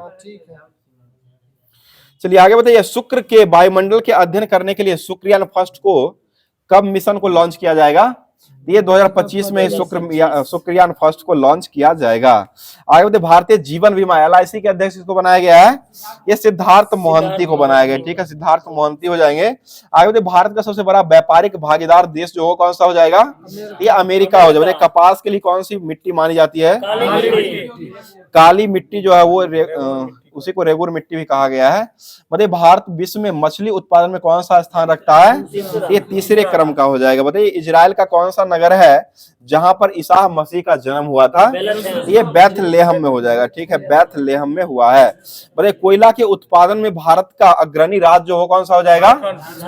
चलिए आगे बताइए, शुक्र के वायुमंडल के अध्ययन करने के लिए शुक्रयान फर्स्ट को कब मिशन को लॉन्च किया जाएगा? ये 2025 में शुक्रयान फर्स्ट को लॉन्च किया जाएगा। आगे बताइए, भारतीय जीवन बीमा एलआईसी के अध्यक्ष को बनाया गया है? ये सिद्धार्थ मोहंती को बनाया गया। ठीक है, सिद्धार्थ मोहंती हो जाएंगे। आगे बताइए, भारत का सबसे बड़ा व्यापारिक भागीदार देश जो हो कौन सा हो जाएगा? ये अमेरिका हो जाएगा। कपास के लिए कौन सी मिट्टी मानी जाती है? काली मिट्टी जो है वो उसी को रेगुर मिट्टी भी कहा गया है। बताइए, भारत विश्व में मछली उत्पादन में कौन सा स्थान रखता है? ये तीसरे क्रम का हो जाएगा। बताइए, इजराइल का कौन सा नगर है जहां पर ईसा मसीह का जन्म हुआ था? ये बैथलेहम में हो जाएगा। ठीक है, बैथलेहम में हुआ है। बताइए, कोयला के उत्पादन में भारत का अग्रणी राज्य जो हो कौन सा हो जाएगा?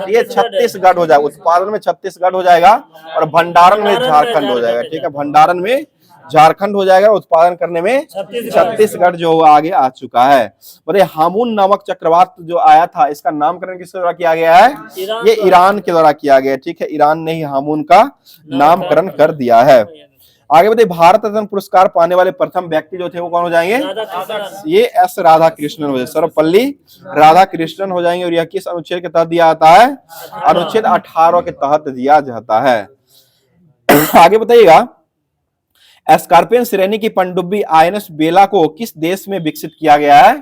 ये छत्तीसगढ़ हो जाएगा। उत्पादन में छत्तीसगढ़ हो जाएगा और भंडारण में झारखंड हो जाएगा। ठीक है, भंडारण में झारखंड हो जाएगा, उत्पादन करने में छत्तीसगढ़ जो आगे आ चुका है। बताइए, हामून नामक चक्रवात जो आया था इसका नामकरण किसके द्वारा किया गया है? ये ईरान के द्वारा किया गया। ठीक है, ईरान ने ही हामून का नामकरण कर दिया है। आगे बताइए, भारत रत्न पुरस्कार पाने वाले प्रथम व्यक्ति जो थे वो कौन हो जाएंगे? ये एस राधा कृष्णन हो जाएंगे। सर्वपल्ली राधा कृष्णन हो जाएंगे। और यह किस अनुच्छेद के तहत दिया जाता है? अनुच्छेद 18 के तहत दिया जाता है। आगे बताइएगा, स्कॉर्पियन श्रेणी की पनडुब्बी आईएनएस बेला को किस देश में विकसित किया गया है?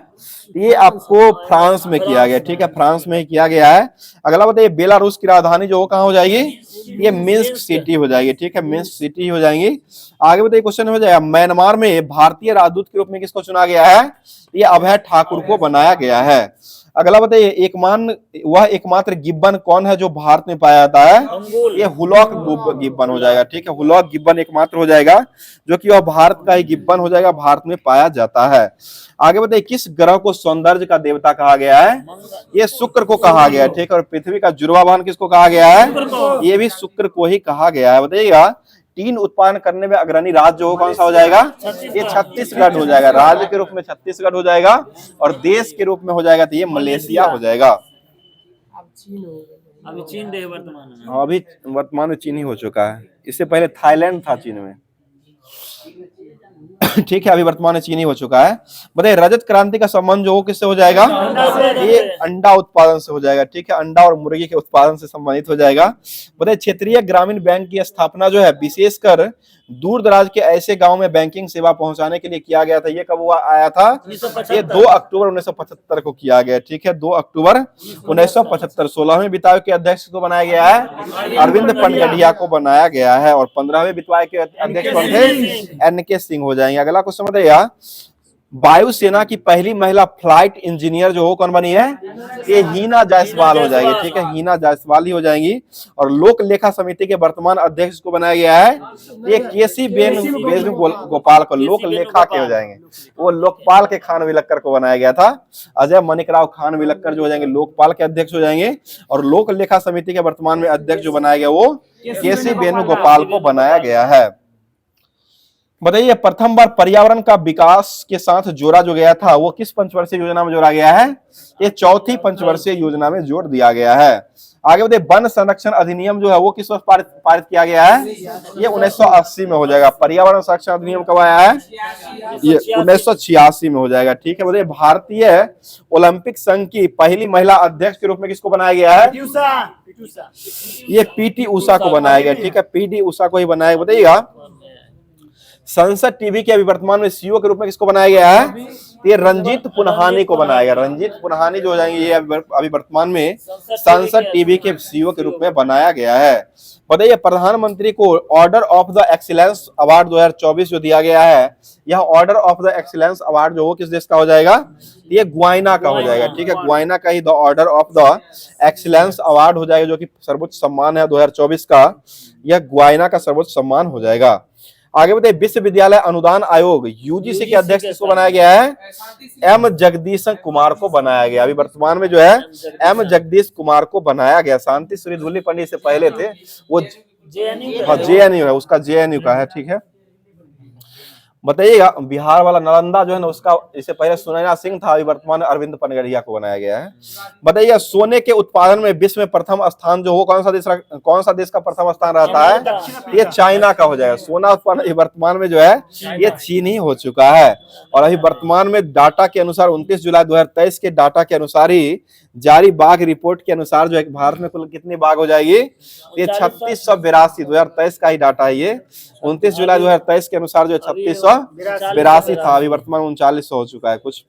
ये आपको फ्रांस में किया गया। ठीक है, फ्रांस में किया गया है। अगला बताइए, बेलारूस की राजधानी जो कहाँ हो जाएगी? ये मिन्स्क सिटी हो जाएगी। ठीक है, मिन्स्क सिटी हो जाएंगी। आगे बताइए, क्वेश्चन हो जाएगा, म्यांमार में भारतीय राजदूत के रूप में किसको चुना गया है? ये अभय ठाकुर को बनाया गया है। अगला बताइए वह एकमात्र गिब्बन कौन है जो भारत में पाया जाता है? अंगूर। ये हुलॉक गिब्बन हो जाएगा, ठीक है। हुलॉक गिब्बन एकमात्र हो जाएगा जो कि वह भारत का ही गिब्बन हो जाएगा, भारत में पाया जाता है। आगे बताइए किस ग्रह को सौंदर्य का देवता कहा गया है? ये शुक्र को कहा गया है, ठीक है। और पृथ्वी का जुड़वा वाहन किसको कहा गया है? ये भी शुक्र को ही कहा गया है। बताइएगा टीन उत्पादन करने में अग्रणी राज्य हो कौन सा हो जाएगा? ये छत्तीसगढ़ हो जाएगा। राज्य के रूप में छत्तीसगढ़ हो जाएगा और देश के रूप में हो जाएगा तो ये मलेशिया हो जाएगा। अभी चीन देश वर्तमान में। हाँ, अभी वर्तमान में चीन ही हो चुका है। इससे पहले थाईलैंड था चीन में। ठीक है, अभी वर्तमान में चीन ही हो चुका है। बताइए रजत क्रांति का संबंध जो हो किससे हो जाएगा? ये अंडा उत्पादन से हो जाएगा, ठीक है। अंडा और मुर्गी के उत्पादन से संबंधित हो जाएगा। बताइए क्षेत्रीय ग्रामीण बैंक की स्थापना जो है विशेषकर दूर दराज के ऐसे गांव में बैंकिंग सेवा पहुंचाने के लिए किया गया था। ये कब हुआ आया था? ये 2 अक्टूबर 1975 को किया गया, ठीक है। 2 अक्टूबर 1975। 16वें वित्तायोग के अध्यक्ष को बनाया गया है अरविंद पनगड़िया को बनाया गया है और 15वें वित्तायोग के अध्यक्ष कौन थे? एन.के. सिंह हो जाएंगे। अगला क्वेश्चन बताइए वायुसेना की पहली महिला फ्लाइट इंजीनियर जो हो कौन बनी है? ये हीना जायसवाल हो जाएगी, ठीक है। हीना जायसवाल ही हो जाएंगी। और लोक लेखा समिति के वर्तमान अध्यक्ष को बनाया गया है ये केसी वेणुगोपाल को लोक लेखा के हो जाएंगे। वो लोकपाल के खान विलक्कर को बनाया गया था। अजय मणिकराव खान विलक्कर जो हो जाएंगे लोकपाल के अध्यक्ष हो जाएंगे और लोक लेखा समिति के वर्तमान में अध्यक्ष जो बनाया गया वो केसी वेणुगोपाल को बनाया गया है। बताइए प्रथम बार पर्यावरण का विकास के साथ जोड़ा जो गया था वो किस पंचवर्षीय योजना में जोड़ा गया है? ये चौथी पंचवर्षीय योजना में जोड़ दिया गया है। आगे बताइए वन संरक्षण अधिनियम जो है वो किस वर्ष पारित किया गया है? ये 1980 में हो जाएगा। पर्यावरण संरक्षण अधिनियम कब आया है? ये 1986 में हो जाएगा, ठीक है। बताइए भारतीय ओलंपिक संघ की पहली महिला अध्यक्ष के रूप में किसको बनाया गया है? ये पीटी उषा को बनाया गया, ठीक है। पीटी उषा को ही बनाया। बताइएगा संसद टीवी के अभी वर्तमान में सीईओ के रूप में किसको बनाया गया है? ये रंजीत पुन्हानी को बनाया गया। रंजीत पुन्हानी जो हो जाएंगे ये अभी वर्तमान में संसद टीवी के सीईओ के रूप में बनाया गया है। बताइए प्रधानमंत्री को order of the excellence award 2024 जो दिया गया है, यह order of the excellence award जो हो किस देश का हो जाएगा? ये गुयाना का हो जाएगा, ठीक है। गुयाना का ही the order of the excellence award हो जाएगा जो कि सर्वोच्च सम्मान है 2024 का। यह गुयाना का सर्वोच्च सम्मान हो जाएगा। आगे बताइए विश्वविद्यालय अनुदान आयोग यूजीसी के अध्यक्ष किसको बनाया गया है? एम जगदीश कुमार को बनाया गया। अभी वर्तमान में जो है एम जगदीश कुमार को बनाया गया। शांति श्री धुली पंडित से पहले थे वो जेएनयू है, उसका जेएनयू का है, ठीक है। बताइएगा बिहार वाला नालंदा जो है ना उसका इससे पहले सुनैना सिंह था, अभी वर्तमान अरविंद पनगड़िया को बनाया गया है। बताइए सोने के उत्पादन में विश्व में प्रथम स्थान जो हो कौन सा देश का प्रथम स्थान रहता है? ये चाइना का हो जाएगा। सोना उत्पादन वर्तमान में जो है ये चीन ही हो चुका है। और अभी वर्तमान में डाटा के अनुसार 29 जुलाई 2023 के डाटा के अनुसार ही जारी बाघ रिपोर्ट के अनुसार जो है भारत में कुल कितनी बाघ हो जाएगी? ये 3682 2023 का ही डाटा है। ये 29 जुलाई 2023 के अनुसार जो 3682 था, अभी वर्तमान 3900 हो चुका है कुछ।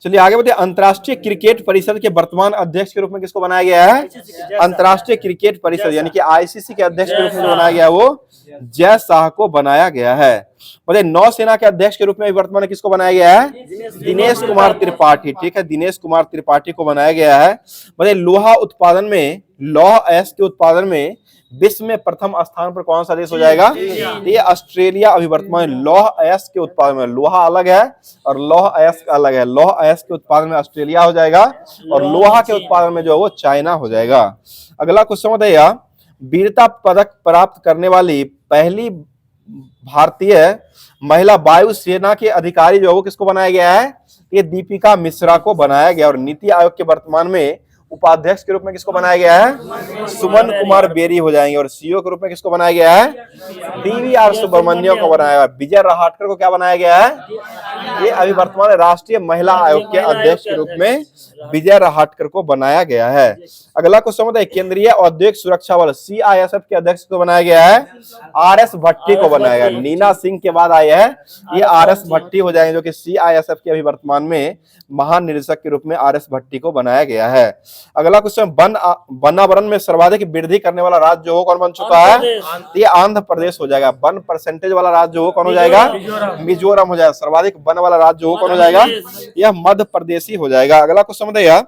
चलिए आगे बढ़िए अंतर्राष्ट्रीय क्रिकेट परिषद के वर्तमान अध्यक्ष के रूप में किसको बनाया गया है? अंतर्राष्ट्रीय क्रिकेट परिषद यानी कि आईसीसी के अध्यक्ष के रूप में जो बनाया गया वो जय शाह को बनाया गया है। बताइए नौसेना के अध्यक्ष के रूप में वर्तमान में किसको बनाया गया है? दिनेश कुमार त्रिपाठी, ठीक है। दिनेश कुमार त्रिपाठी को बनाया गया है। बताइए लोहा उत्पादन में लौह अयस्क के उत्पादन में विश्व में प्रथम स्थान पर कौन सा देश हो जाएगा? ये ऑस्ट्रेलिया अभी वर्तमान में लौह अयस्क के उत्पादन में, लोहा अलग है और लौह अयस्क अलग है। लौह अयस्क के उत्पादन में ऑस्ट्रेलिया हो जाएगा और लोहा के उत्पादन में जो है वो चाइना हो जाएगा। अगला क्वेश्चन बताइए वीरता पदक प्राप्त करने वाली पहली भारतीय महिला वायुसेना के अधिकारी जो है वो किसको बनाया गया है? ये दीपिका मिश्रा को बनाया गया। और नीति आयोग के वर्तमान में उपाध्यक्ष के रूप में किसको बनाया गया है? सुमन कुमार बेरी हो जाएंगे। और सीईओ के रूप में किसको बनाया गया है? डीवीआर सुब्रमण्यम को बनाया गया। विजय रहाटकर को क्या बनाया गया है? ये अभी वर्तमान राष्ट्रीय महिला आयोग के अध्यक्ष के रूप में विजय रहाटकर को बनाया गया है। अगला क्वेश्चन बताइए केंद्रीय औद्योगिक सुरक्षा बल सीआईएसएफ के अध्यक्ष को बनाया गया है? आरएस भट्टी को बनाया गया। नीना सिंह के बाद आए हैं ये आरएस भट्टी हो जाएंगे जो कि सीआईएसएफ के अभी वर्तमान में महानिदेशक के रूप में आरएस भट्टी को बनाया गया है। अगला क्वेश्चन वनावरण में सर्वाधिक वृद्धि करने वाला राज्य हो कौन बन चुका है? ये आंध्र प्रदेश हो जाएगा। वन परसेंटेज वाला राज्य हो कौन हो जाएगा? मिजोरम हो जाएगा। सर्वाधिक वन वाला राज्य वो कौन हो जाएगा? यह मध्य प्रदेश ही हो जाएगा। अगला क्वेश्चन बताइएगा,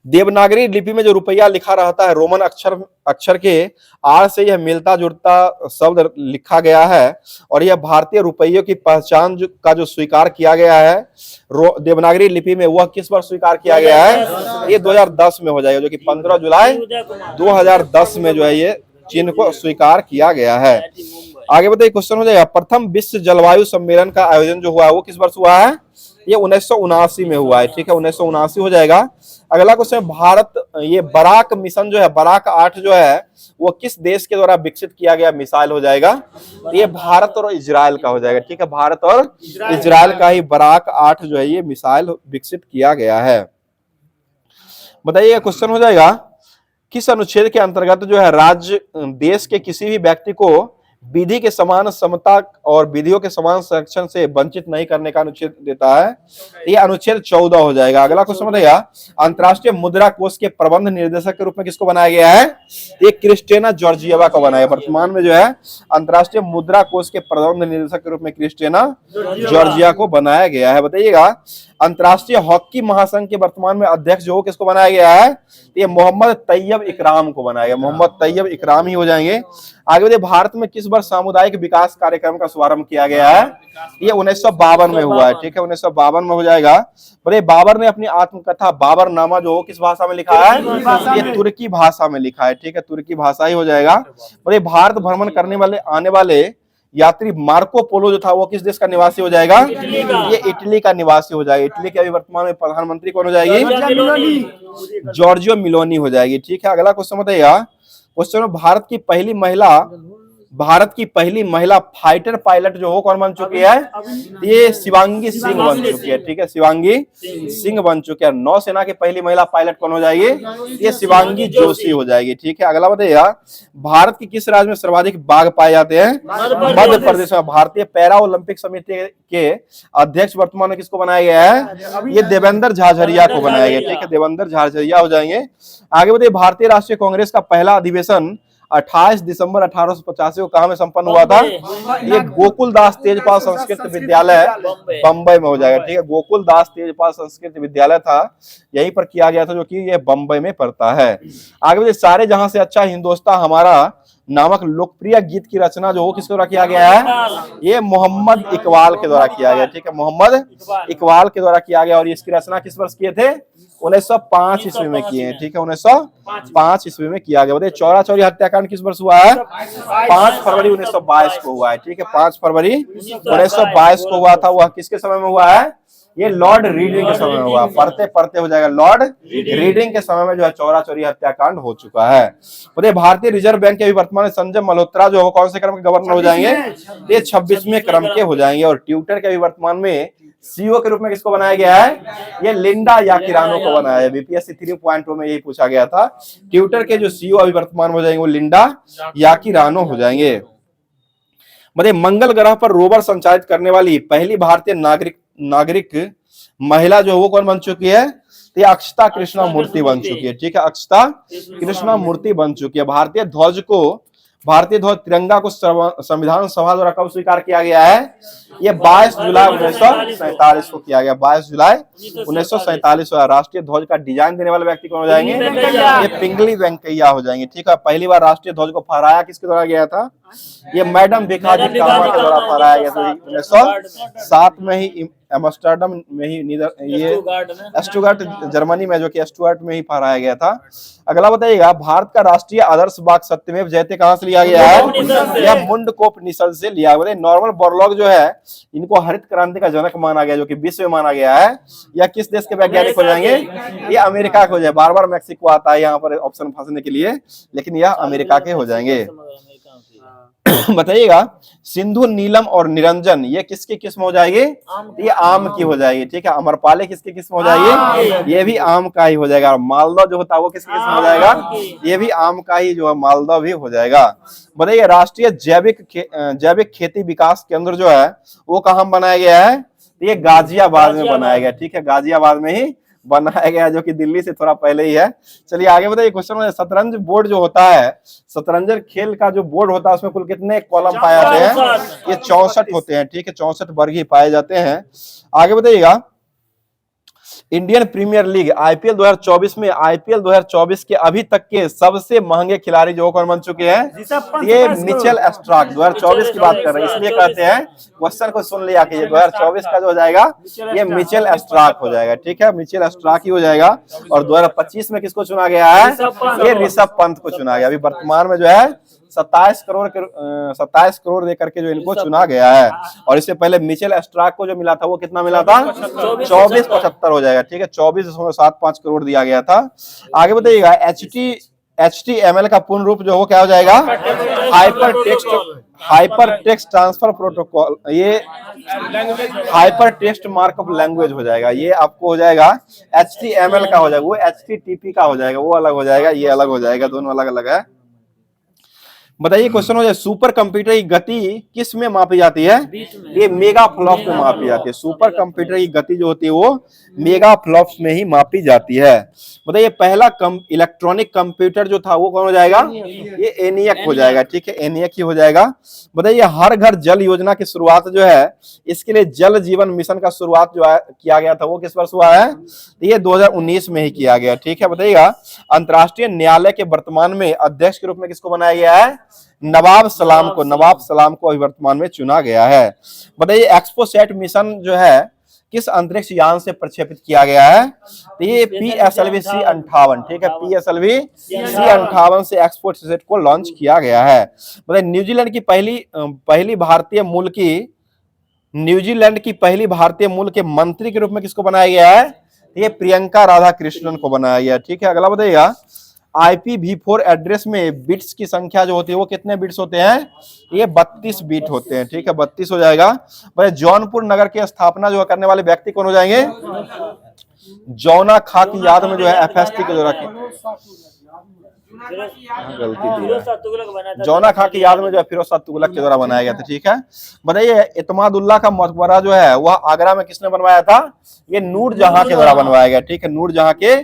देवनागरी लिपि में जो रुपया लिखा रहता है रोमन अक्षर के आर से यह मिलता जुलता शब्द लिखा गया है और यह भारतीय रुपयों की पहचान का जो स्वीकार किया गया है देवनागरी लिपि में, वह किस वर्ष स्वीकार किया गया है? ये 2010 में हो जाएगा, जो कि 15 जुलाई 2010 में जो है ये चिन्ह को स्वीकार किया गया है। आगे बताइए, क्वेश्चन हो जाएगा, प्रथम विश्व जलवायु सम्मेलन का आयोजन जो हुआ है वो किस वर्ष हुआ है? ये 1979 में हुआ है। ठीक है, 1979 हो जाएगा। अगला क्वेश्चन, भारत ये बराक मिशन जो है, बराक 8 जो है वो किस देश के द्वारा विकसित किया गया मिसाइल हो जाएगा? ये भारत और इजराइल का हो जाएगा। ठीक है, भारत और इजराइल का ही बराक 8 जो है ये मिसाइल विकसित किया गया है। बताइए, क्वेश्चन हो जाएगा, किस अनुच्छेद के अंतर्गत जो है राज्य देश के किसी भी व्यक्ति को विधि के समान समता और विधियों के समान संरक्षण से वंचित नहीं करने का अनुच्छेद देता है? ये अनुच्छेद 14 हो जाएगा। अगला क्वेश्चन बताइएगा, अंतर्राष्ट्रीय मुद्रा कोष के प्रबंध निर्देशक के रूप में किसको बनाया गया है? ये क्रिस्टेना जॉर्जिएवा को बनाया। वर्तमान में जो है अंतर्राष्ट्रीय मुद्रा कोष के प्रबंध निर्देशक के रूप में क्रिस्टेना जॉर्जिया को बनाया गया है। बताइएगा, अंतर्राष्ट्रीय हॉकी महासंघ के वर्तमान में अध्यक्ष जो किसको बनाया गया है? ये मोहम्मद तैयब इकराम को बनाया गया। मोहम्मद तैयब इकराम ही हो जाएंगे। आगे बताइए, भारत में किस वर्ष सामुदायिक विकास कार्यक्रम का शुभारंभ किया गया है? ये 1952 में हुआ है। ठीक है, 1952 में हो जाएगा। बोले, बाबर ने अपनी आत्मकथा बाबरनामा जो किस भाषा में लिखा है? ये तुर्की भाषा में लिखा है। ठीक है, तुर्की भाषा ही हो जाएगा। बोले, भारत भ्रमण करने वाले आने वाले यात्री मार्को पोलो जो था वो किस देश का निवासी हो जाएगा? ये इटली का निवासी हो जाएगा। इटली के अभी वर्तमान में प्रधानमंत्री कौन हो जाएगी? जॉर्जियो मिलोनी हो जाएगी। ठीक है, अगला क्वेश्चन बताइएगा, क्वेश्चन, भारत की पहली महिला फाइटर पायलट जो हो कौन बन चुकी है? ये शिवांगी सिंह बन चुकी है। ठीक है, शिवांगी सिंह बन चुकी है। नौसेना की पहली महिला पायलट कौन हो जाएगी? ये शिवांगी जोशी हो जाएगी। ठीक है, अगला बताइएगा, भारत की किस राज्य में सर्वाधिक बाघ पाए जाते हैं? मध्य प्रदेश में। भारतीय पैरा ओलंपिक समिति के अध्यक्ष वर्तमान में किसको बनाया गया है? ये देवेंद्र झाझरिया को बनाया गया। ठीक है, देवेंद्र झाझरिया हो जाएंगे। आगे बताइए, भारतीय राष्ट्रीय कांग्रेस का पहला अधिवेशन 28 दिसंबर 1885 को कहां में संपन्न हुआ था? ये गोकुल दास तेजपाल संस्कृत विद्यालय बम्बई में हो जाएगा। ठीक है, गोकुल दास तेजपाल संस्कृत विद्यालय था, यहीं पर किया गया था, जो कि ये बम्बई में पड़ता है। आगे बढ़िए, सारे जहां से अच्छा हिंदुस्तान हमारा नामक लोकप्रिय गीत की रचना जो किसके द्वारा किया गया है? ये मोहम्मद इकबाल के द्वारा किया गया। ठीक है, मोहम्मद इकबाल के द्वारा किया गया और इसकी रचना किस वर्ष किए थे? 1905 ईस्वी में किए हैं। ठीक है, 1905 ईस्वी में किया गया। बताइए, चौरा चौरी हत्याकांड किस वर्ष हुआ है? 5 फरवरी 1922 को हुआ है। ठीक है, 5 फरवरी 1922 को हुआ था। वह किसके समय में हुआ है? ये लॉर्ड रीडिंग के समय में हुआ। पढ़ते पढ़ते हो जाएगा, लॉर्ड रीडिंग के समय में जो है चौरा चौरी हत्याकांड हो चुका है। बताइए, भारतीय रिजर्व बैंक के अभी वर्तमान में संजय मल्होत्रा जो कौन से क्रम के गवर्नर हो जाएंगे? ये 26वें क्रम के हो जाएंगे। और ट्विटर के अभी वर्तमान में सीईओ के रूप में किसको बनाया गया है? ये लिंडा याकिरानो को बनाया है। बीपीएससी 3.0 में यही पूछा गया था। ट्विटर के जो सीईओ अभी वर्तमान में हो जाएंगे वो लिंडा याकिरानो हो जाएंगे। मतलब मंगल ग्रह पर रोवर संचालित करने वाली पहली भारतीय नागरिक महिला जो वो कौन बन चुकी है? तो ये अक्षता कृष्णा मूर्ति बन चुकी है। ठीक है, अक्षता कृष्णा मूर्ति बन चुकी है। भारतीय ध्वज तिरंगा को संविधान सभा द्वारा कब स्वीकार किया गया है? ये 22 जुलाई 1947 को किया गया। 22 जुलाई 1947 को। राष्ट्रीय ध्वज का डिजाइन देने वाले व्यक्ति कौन हो जाएंगे? ये पिंगली वेंकैया हो जाएंगे। ठीक है, पहली बार राष्ट्रीय ध्वज को फहराया किसके द्वारा गया था? ये मैडम भिखाजी कामा के द्वारा फहराया गया था 1907 में ही, एम्स्टर्डम में ही, ये स्टुटगार्ट जर्मनी में, जो कि स्टुअर्ट में ही फहराया गया था। अगला बताइएगा, भारत का राष्ट्रीय आदर्श बाघ सत्यमेव जयते कहां से लिया गया है? यह मुंडकोपनिषद से लिया हुआ है। नॉर्मल बोरलॉग जो है इनको हरित क्रांति का जनक माना गया, जो कि विश्व में माना गया है। या किस देश के वैज्ञानिक हो जाएंगे? ये अमेरिका के हो जाए। बार बार मैक्सिको आता है यहाँ पर ऑप्शन फंसने के लिए, लेकिन यह अमेरिका के हो जाएंगे। बताइएगा, सिंधु, नीलम और निरंजन ये किसकी किस्म हो जाएगी? ये आम की हो जाएगी। ठीक है, अमरपाली किसकी किस्म हो जाएगी? ये भी आम का ही हो जाएगा। और मालदा जो होता है वो किसकी किस्म हो जाएगा? ये भी आम का ही जो है मालदा भी हो जाएगा। बताइए, राष्ट्रीय जैविक खेती विकास केंद्र जो है वो कहाँ बनाया गया है? ये गाजियाबाद में बनाया गया। ठीक है, गाजियाबाद में ही बनाया गया, जो कि दिल्ली से थोड़ा पहले ही है। चलिए आगे बताइए क्वेश्चन में, शतरंज बोर्ड जो होता है, शतरंज खेल का जो बोर्ड होता है उसमें कुल कितने कॉलम पाए जाते हैं? ये 64 होते हैं, ठीक है, 64 वर्ग ही पाए जाते हैं। आगे बताइएगा, इंडियन प्रीमियर लीग आईपीएल 2024 में, आईपीएल 2024 के अभी तक के सबसे महंगे खिलाड़ी जो कौन बन चुके हैं? ये मिचेल स्टार्क 2024 की बात कर रहे हैं, इसलिए कहते हैं, क्वेश्चन को सुन लिया कि ये 2024 का जो हो जाएगा ये मिचेल स्टार्क हो जाएगा, ठीक है, मिचेल स्टार्क ही हो जाएगा। और 2025 में किसको चुना गया है? ये ऋषभ पंत को चुना गया। अभी वर्तमान में जो है 27 करोड़ दे करके जो इनको चुना गया है। और इससे पहले मिचेल स्टार्क को जो मिला था वो कितना मिला था? 24.75 हो जाएगा, ठीक है, 24.75 करोड़ दिया गया था। आगे बताइएगा, HTML का पूर्ण रूप जो हो क्या हो जाएगा? हाइपर टेक्स्ट ट्रांसफर प्रोटोकॉल, ये हाइपर टेक्स्ट मार्कअप लैंग्वेज हो जाएगा। ये आपको हो जाएगा HTML का हो जाएगा, वो HTTP का हो जाएगा, वो अलग हो जाएगा, ये अलग हो जाएगा, दोनों अलग अलग है। बताइए क्वेश्चन हो जाए, सुपर कंप्यूटर की गति किस में मापी जाती है? ये मेगा फ्लॉप्स में मापी जाती है। सुपर कंप्यूटर की गति जो होती है वो मेगा फ्लॉप्स में ही मापी जाती है। बताइए पहला इलेक्ट्रॉनिक कंप्यूटर जो था वो कौन हो जाएगा? ये एनियक हो जाएगा, ठीक है, एनियक ही हो जाएगा। बताइए हर घर जल योजना की शुरुआत जो है, इसके लिए जल जीवन मिशन का शुरुआत जो है किया गया था वो किस वर्ष हुआ है? ये 2019 में ही किया गया, ठीक है। बताइएगा अंतर्राष्ट्रीय न्यायालय के वर्तमान में अध्यक्ष के रूप में किसको बनाया गया है? नवाब सलाम को अभी वर्तमान में चुना गया है। बताइए एक्सपोसैट मिशन जो है किस अंतरिक्ष यान से प्रक्षेपित किया गया है? तो ये PSLV C-58, ठीक है, PSLV C-58 से एक्सपोसैट को लॉन्च किया गया है। बताइए न्यूजीलैंड की पहली भारतीय मूल के मंत्री के रूप में किसको बनाया गया है? ये प्रियंका राधा कृष्णन को बनाया गया, ठीक है। अगला बताइएगा, IPv4 एड्रेस में बिट्स की संख्या जो होती है वो कितने बिट्स होते हैं? ये 32 बिट होते हैं, ठीक है, 32 हो जाएगा। भाई जौनपुर नगर की स्थापना जो करने वाले व्यक्ति कौन हो जाएंगे? जौना खा की याद में जो है FST के द्वारा जौना खा की याद में जो है फिरोज शाह तुगलक के द्वारा बनाया गया था, ठीक है। बताइए इत्मादुल्लाह का मकबरा जो है वह आगरा में किसने बनवाया था? ये नूरजहां के द्वारा बनवाया गया, ठीक है, नूरजहां के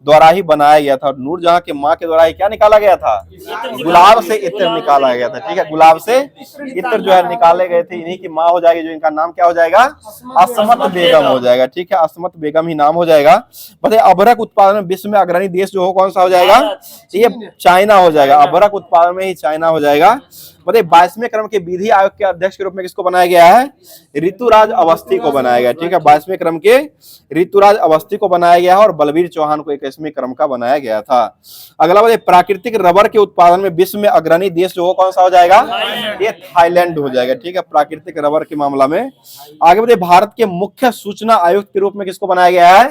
द्वारा ही बनाया गया था। नूरजहां के माँ के द्वारा ही क्या निकाला गया था? गुलाब से इत्र निकाला गया था, ठीक है, गुलाब से इत्र जो है निकाले गए थे। इन्हीं की माँ हो जाएगी, जो इनका नाम क्या हो जाएगा? असमत बेगम हो जाएगा, ठीक है, असमत बेगम ही नाम हो जाएगा। बताइए अभ्रक उत्पादन में विश्व में अग्रणी देश जो हो कौन सा हो जाएगा? ये चाइना हो जाएगा, अभ्रक उत्पादन में ही चाइना हो जाएगा। बताइए 22वें क्रम के विधि आयोग के अध्यक्ष के रूप में किसको बनाया गया है? ऋतुराज अवस्थी को बनाया गया, ठीक है, 22वें क्रम के ऋतुराज अवस्थी को बनाया गया है। और बलबीर चौहान को 21वें क्रम का बनाया गया था। अगला बताइए प्राकृतिक रबर के उत्पादन में विश्व में अग्रणी देश जो हो कौन सा हो जाएगा? ये थाईलैंड हो जाएगा, ठीक है, प्राकृतिक रबर के मामला में। आगे बताइए भारत के मुख्य सूचना आयुक्त के रूप में किसको बनाया गया है?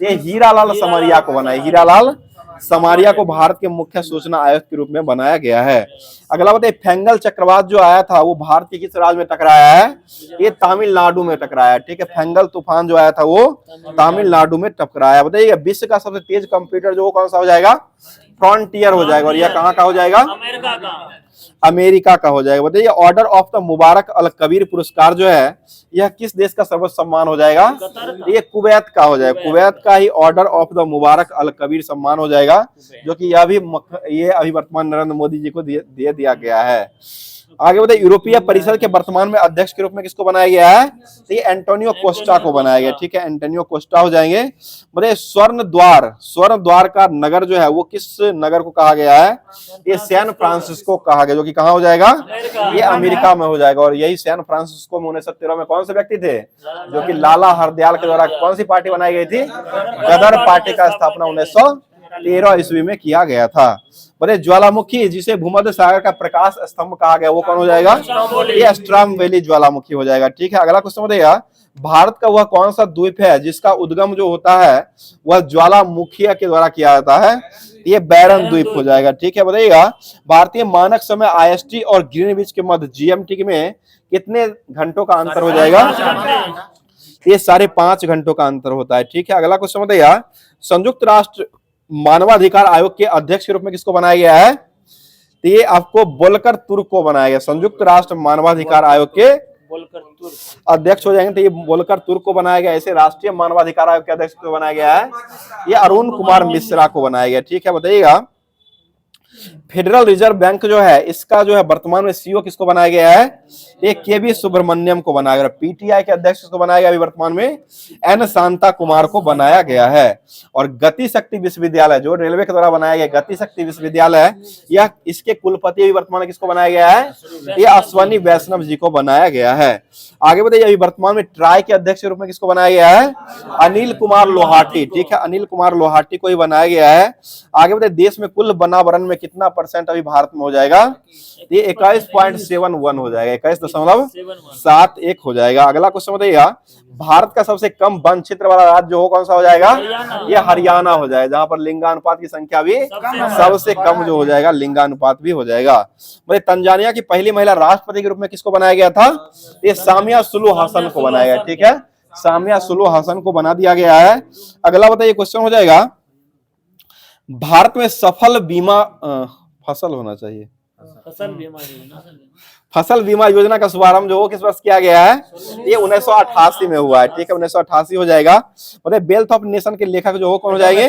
ये हीरालाल समारिया को बनाया, हीरालाल समारिया को भारत के मुख्य सूचना आयुक्त के रूप में बनाया गया है। अगला बताइए फेंगल चक्रवात जो आया था वो भारत के किस राज्य में टकराया है? ये तमिलनाडु में टकराया, ठीक है, फेंगल तूफान जो आया था वो तमिलनाडु में टकराया। बताइए विश्व का सबसे तेज कंप्यूटर जो कौन सा हो जाएगा? फ्रंटियर हो जाएगा। और यह कहाँ का हो जाएगा? अमेरिका का हो जाएगा। बताइए ऑर्डर ऑफ द मुबारक अल कबीर पुरस्कार जो है यह किस देश का सर्वोच्च सम्मान हो जाएगा? ये कुवैत का हो जाएगा, कुवैत का ही ऑर्डर ऑफ द मुबारक अल कबीर सम्मान हो जाएगा, जो कि ये अभी वर्तमान नरेंद्र मोदी जी को दे दिया गया है। आगे बताइए यूरोपीय परिषद के वर्तमान में अध्यक्ष के रूप में किसको बनाया गया है? तो ये एंटोनियो कोस्टा को बनाया गया, ठीक है, एंटोनियो कोस्टा हो जाएंगे। बताइए स्वर्ण द्वार का नगर जो है वो किस नगर को कहा गया है? ये सैन फ्रांसिस्को कहा गया, जो कि कहाँ हो जाएगा? ये अमेरिका में हो जाएगा। और यही सैन फ्रांसिस्को में 1913 में कौन से व्यक्ति थे? जो कि लाला हरदयाल के द्वारा कौन सी पार्टी बनाई गई थी? गदर पार्टी का स्थापना 1913 ईस्वी में किया गया था। बताइए ज्वालामुखी जिसे भूमध्य सागर का प्रकाश स्तंभ कहा गया वो कौन हो जाएगा? ये स्ट्राम वैली ज्वालामुखी हो जाएगा, ठीक है। अगला क्वेश्चन बताइएगा भारत का वह कौन सा द्वीप है जिसका उद्गम जो होता है वह ज्वालामुखी के द्वारा किया जाता है? ये बैरन द्वीप हो जाएगा, ठीक है। बताइएगा भारतीय मानक समय IST और ग्रीनविच के मध्य GMT में कितने घंटों का अंतर हो जाएगा? ये 5.5 घंटों का अंतर होता है, ठीक है। अगला क्वेश्चन बताइएगा संयुक्त राष्ट्र मानवाधिकार आयोग के अध्यक्ष के रूप में किसको बनाया गया है? तो ये आपको बोलकर तुर्क को बनाया गया, संयुक्त राष्ट्र मानवाधिकार आयोग के बोलकर तुर्क अध्यक्ष हो जाएंगे, तो ये बोलकर तुर्क को बनाया गया। ऐसे राष्ट्रीय मानवाधिकार आयोग के अध्यक्ष को बनाया गया है, ये अरुण कुमार मिश्रा को बनाया गया। ठीक है, बताइएगा फेडरल रिजर्व बैंक जो है इसका जो है वर्तमान में सीईओ किसको बनाया गया है, ये केवी सुब्रमण्यम को बनाया गया। पीटीआई के अध्यक्ष को बनाया गया अभी वर्तमान में एन शांता कुमार को बनाया गया है। और गति शक्ति विश्वविद्यालय जो रेलवे के द्वारा बनाया गया गति शक्ति विश्वविद्यालय, यह इसके कुलपति अभी वर्तमान में किसको बनाया गया है, ये अश्वनी वैष्णव जी को बनाया गया है। आगे बताइए अभी वर्तमान में ट्राई के अध्यक्ष के रूप में किसको बनाया गया है, अनिल कुमार लोहाटी। ठीक है, अनिल कुमार लोहाटी को ही बनाया गया है। आगे बताइए देश में कुल बनावरण में कितना % अभी भारत में हो जाएगा, ये 21.71 हो जाएगा, 21.71 हो जाएगा। अगला क्वेश्चन बताइएगा भारत का सबसे कम वन क्षेत्र वाला राज्य जो हो कौन सा हो जाएगा, ये हरियाणा हो जाएगा, जहां पर लिंगानुपात की संख्या भी सबसे कम जो हो जाएगा, लिंगानुपात भी हो जाएगा। मतलब तंजानिया की पहली महिला राष्ट्रपति के रूप में किसको बनाया गया था, ये सामिया सुलूहु हसन को बनाया गया। ठीक है, सामिया सुलूहु हसन को बना दिया गया है। अगला बताइए क्वेश्चन हो जाएगा भारत में सफल बीमा फसल होना चाहिए, फसल बीमा योजना का शुभारंभ जो किस वर्ष किया गया है, ये 1988 में हुआ है। ठीक है, 1988 हो जाएगा। बताइए वेल्थ ऑफ नेशन के लेखक जो हो कौन हो जाएंगे,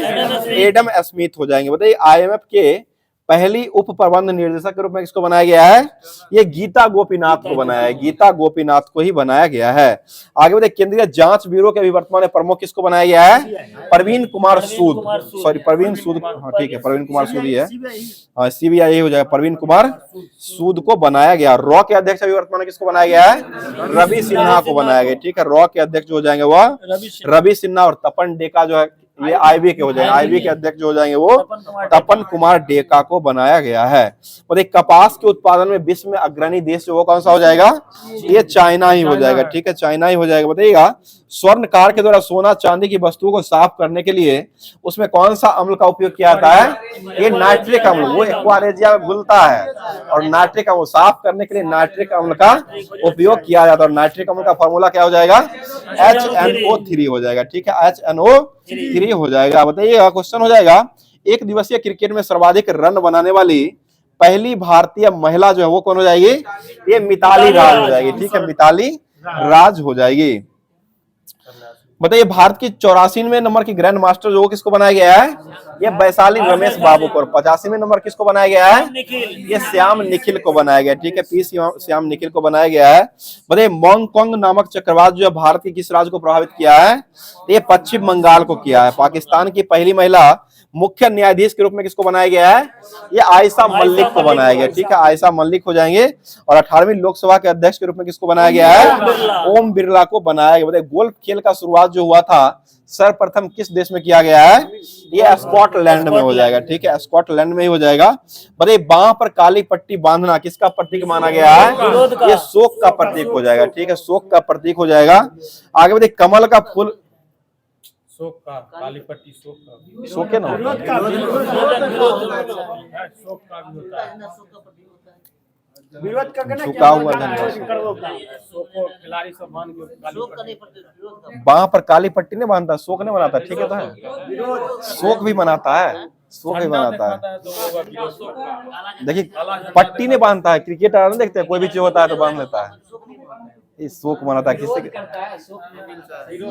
एडम स्मिथ हो जाएंगे। बताइए आईएमएफ के पहली उप प्रबंध निर्देशक के रूप में किसको बनाया गया है, ये गीता गोपीनाथ को बनाया है, गीता गोपीनाथ को ही बनाया गया है। आगे बताइए केंद्रीय जांच ब्यूरो के अभी वर्तमान में प्रमुख किसको बनाया गया है, प्रवीण कुमार सूद, सॉरी प्रवीण सूद, हाँ ठीक है प्रवीण कुमार सूद ही है, सीबीआई हो जाएगा, प्रवीण कुमार सूद को बनाया गया। रॉ के अध्यक्ष अभी वर्तमान में किसको बनाया गया है, रवि सिन्हा को बनाया गया। ठीक है, रॉ के अध्यक्ष हो जाएंगे वह रवि सिन्हा, और तपन डेका जो है ये आईबी के हो जाएंगे, आईबी के अध्यक्ष जो हो जाएंगे वो तपन कुमार डेका को बनाया गया है। और एक कपास के उत्पादन में विश्व में अग्रणी देश जो वो कौन सा हो जाएगा, ये चाइना ही हो जाएगा। ठीक है, चाइना ही हो जाएगा। बताइएगा स्वर्णकार के द्वारा सोना चांदी की वस्तुओं को साफ करने के लिए उसमें कौन सा अम्ल का उपयोग किया जाता है, ये नाइट्रिक अम्ल, वो एक्वारेजिया में घुलता है, और नाइट्रिक अम्ल साफ करने के लिए नाइट्रिक अम्ल का उपयोग किया जाता है। और नाइट्रिक अम्ल का फॉर्मूला क्या हो जाएगा, HNO3 हो जाएगा। ठीक है, HNO3 हो जाएगा। बताइएगा क्वेश्चन हो जाएगा एक दिवसीय क्रिकेट में सर्वाधिक रन बनाने वाली पहली भारतीय महिला जो है वो कौन हो जाएगी, ये मिताली राज हो जाएगी। ठीक है, मिताली राज हो जाएगी। बताइए भारत की 84वें नंबर की ग्रैंड मास्टर जो किसको बनाया गया है, ये वैशाली रमेश बाबू को। और 85वें नंबर किसको बनाया गया है, ये श्याम निखिल को बनाया गया। ठीक है, पी श्याम निखिल को बनाया गया है। बताइए मोंगकोंग नामक चक्रवात जो है भारत के किस राज्य को प्रभावित किया है, ये पश्चिम बंगाल को किया है। पाकिस्तान की पहली महिला मुख्य न्यायाधीश के रूप में किसको बनाया गया है, ये आयशा मलिक को बनाया गया। ठीक है, आयशा मलिक हो जाएंगे। और 18वीं लोकसभा के अध्यक्ष के रूप में किसको बनाया गया है, ओम बिरला को बनाया गया। बताइए गोल्फ खेल का शुरुआत जो हुआ था सर्वप्रथम किस देश में किया गया है, ये स्कॉटलैंड में हो जाएगा। ठीक है, स्कॉटलैंड में ही हो जाएगा। बताइए बांह पर काली पट्टी बांधना किसका प्रतीक माना गया है, ये शोक का प्रतीक हो जाएगा। ठीक है, शोक का प्रतीक हो जाएगा। आगे बताइए कमल का फूल, शोक का काली पट्टी, शोक है ना, शोक का भी होता है, विरोध करके ना झुका हुआ धन्यवाद। खिलाड़ी सब मान के काली पट्टी, बांह पर काली पट्टी नहीं बांधता, शोक नहीं बनाता। ठीक है, तो है शोक भी बनाता है, शोक भी बनाता है। तो वो विरोध का देखिए पट्टी नहीं बांधता है, क्रिकेटर नहीं देखते कोई भी चीज होता है तो बांध लेता है, ये शोक मनाता है किससे,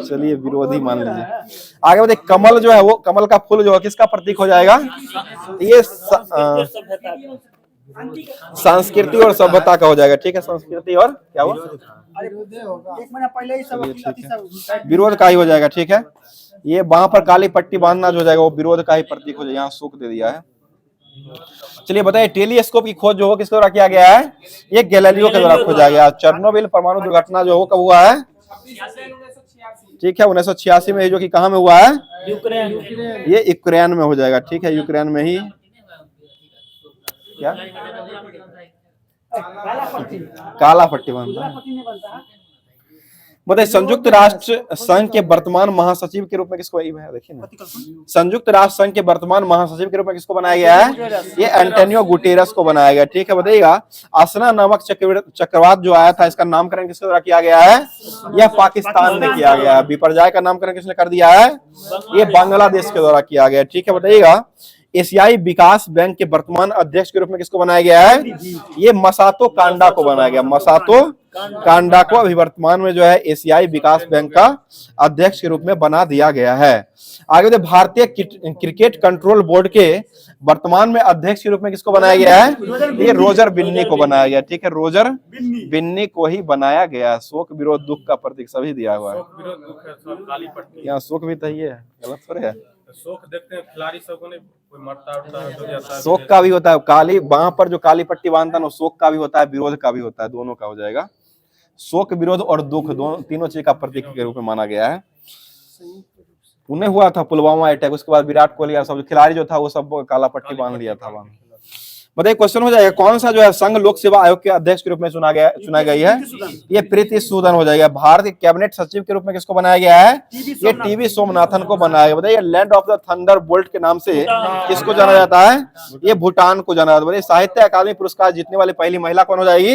चलिए विरोधी मान लीजिए। आगे बताइए कमल जो है वो कमल का फूल जो है किसका प्रतीक हो जाएगा, ये संस्कृति और सभ्यता का हो जाएगा। ठीक है, संस्कृति और क्या हुआ, एक महीना पहले ही सब विरोध का ही हो जाएगा। ठीक है, ये बांह पर काली पट्टी बांधना जो हो जाएगा वो विरोध का ही प्रतीक हो जाएगा, यहाँ शोक दे दिया है। चलिए बताइए टेलीस्कोप की खोज जो हो किसके द्वारा किया गया है, ये गैलीलियो के द्वारा खोजा गया। चेरनोबिल परमाणु दुर्घटना जो हो कब हुआ है, ठीक है 1986 में, जो कि कहाँ में हुआ है, ये यूक्रेन में हो जाएगा। ठीक है, यूक्रेन में ही क्या काला पट्टी बनता है। बताइए संयुक्त राष्ट्र संघ के वर्तमान महासचिव के रूप में किसको, देखिए ना, संयुक्त राष्ट्र संघ के वर्तमान महासचिव के रूप में किसको बनाया गया है, ये एंटोनियो गुटेरस को बनाया गया। ठीक है, बताइएगा असना नामक चक्रवात जो आया था इसका नामकरण किसके द्वारा किया गया है, यह पाकिस्तान में किया गया है। विपर्जय का नामकरण किसने कर दिया है, ये बांग्लादेश के द्वारा किया गया। ठीक है, बताइएगा एशियाई विकास बैंक के वर्तमान अध्यक्ष के रूप में किसको बनाया गया है? ये मसातो कांडा को बनाया गया। मसातो कांडा को अभी वर्तमान में जो है एशियाई विकास बैंक का अध्यक्ष के रूप में बना दिया गया है। आगे तो भारतीय क्रिकेट कंट्रोल बोर्ड के वर्तमान में अध्यक्ष के रूप में किसको बनाया गया है? ये रोजर बिन्नी को बनाया गया। ठीक है, रोजर बिन्नी को ही बनाया गया। शोक विरोध दुख का प्रतीक सभी दिया हुआ है। विरोध दुख है, सब काली पट्टी। यहाँ शोक भी तो ही है, गलत थोड़े है। शोक देखते हैं खिलाड़ी सब को, नहीं कोई मरता उठता है तो जाता है। शोक का भी होता है, काली वहां पर जो काली पट्टी बांधता है ना, शोक का भी होता है, विरोध का भी होता है, दोनों का हो जाएगा। शोक विरोध और दुख दोनों तीनों चीज का प्रतीक के रूप में माना गया है। पुणे हुआ था पुलवामा अटैक, उसके बाद विराट कोहली और सब खिलाड़ी जो था वो सब काला पट्टी बांध लिया था वहां। बताइए क्वेश्चन हो जाएगा, कौन सा जो है संघ लोक सेवा आयोग के अध्यक्ष के रूप में चुना गई है? ये प्रीति सूदन हो जाएगा। भारत के कैबिनेट सचिव के रूप में किसको बनाया गया है? ये टीवी सोमनाथन को बनाया गया। बताइए land of the thunder bolt के नाम से किसको जाना जाता है? ये भूटान को जाना जाता है। साहित्य अकादमी पुरस्कार जीतने वाली पहली महिला कौन हो जाएगी?